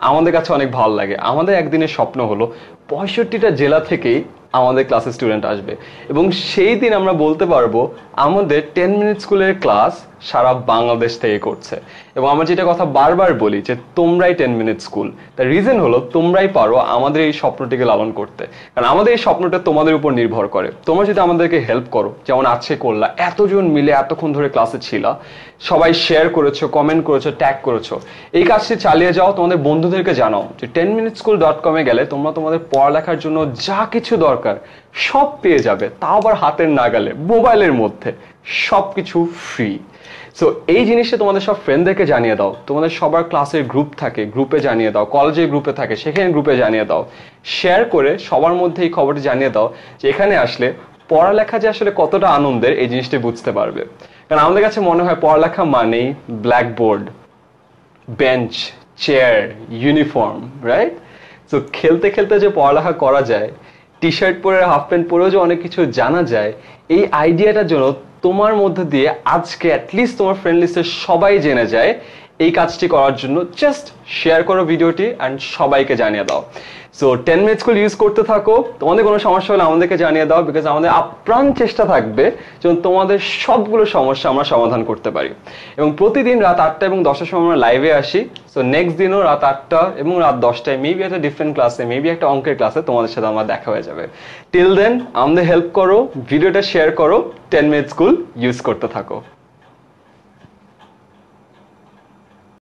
আমাদের কাছে অনেক ভালো লাগে। আমাদের একদিনের স্বপ্ন হলো 65টা জেলা থেকেই আমাদের ক্লাসে স্টুডেন্ট আসবে, এবং সেই দিন আমরা বলতে পারবো আমাদের 10 মিনিট স্কুলের ক্লাস সারা বাংলাদেশ থেকে করছে। এবং আমরা যেটা কথা বারবার বলি যে তোমরাই 10 মিনিট স্কুল, তার রিজন হলো তোমরাই পারো আমাদের এই স্বপ্নটিকে লালন করতে। কারণ আমাদের এই স্বপ্নটা তোমাদের উপর নির্ভর করে। তোমরা যদি আমাদেরকে হেল্প করো, যেমন আজকে করলা, এতজন মিলে এতক্ষণ ধরে ক্লাসে ছিলা, সবাই শেয়ার করেছো, কমেন্ট করেছো, ট্যাগ করেছো, এই কাজটি চালিয়ে যাও। তোমাদের বন্ধুদেরকে জানাও যে 10minuteschool.com এ গেলে তোমরা তোমাদের পড়ালেখার জন্য যা কিছু দরকার সব পেয়ে যাবে, তাও আবার হাতের নাগালে, মোবাইলের মধ্যে, সব কিছু ফ্রি। সো এই জিনিসটা তোমাদের সব ফ্রেন্ডদেরকে জানিয়ে দাও। তোমাদের সবার ক্লাসের গ্রুপ থাকে, গ্রুপে জানিয়ে দাও। কলেজের গ্রুপে থাকে, সেখানে গ্রুপে জানিয়ে দাও। শেয়ার করে সবার মধ্যে এই খবরটি জানিয়ে দাও যে এখানে আসলে পড়ালেখা যে আসলে কতটা আনন্দের এই জিনিসটা বুঝতে পারবে। কারণ আমাদের কাছে মনে হয় পড়ালেখা মানেই blackboard, bench, chair, uniform, right? So খেলতে খেলতে যে পড়ালেখা করা যায়, টি শার্ট পরে, হাফ প্যান্ট পরেও যে অনেক কিছু জানা যায়, এই আইডিয়াটার জন্য তোমার মধ্যে দিয়ে আজকে অ্যাটলিস্ট তোমার ফ্রেন্ড লিস্টের সবাই জেনে যায়। এই কাজটি করার জন্য জাস্ট শেয়ার করো ভিডিওটি অ্যান্ড সবাইকে জানিয়ে দাও। সো 10 মিনিট স্কুল ইউজ করতে থাকো। তোমাদের কোনো সমস্যা হলে আমাদেরকে জানিয়ে দাও, বিকজ আমাদের আপ্রাণ চেষ্টা থাকবে যেন তোমাদের সবগুলো সমস্যা আমরা সমাধান করতে পারি। এবং প্রতিদিন রাত 8টা এবং 10টার সময় আমরা লাইভে আসি। সো নেক্সট দিনও রাত 8টা এবং রাত 10টায় মেবি একটা ডিফারেন্ট ক্লাসে, মেবি একটা অঙ্কের ক্লাসে তোমাদের সাথে আমার দেখা হয়ে যাবে। টিল দেন আমাদের হেল্প করো, ভিডিওটা শেয়ার করো, 10 মিনিট স্কুল ইউজ করতে থাকো।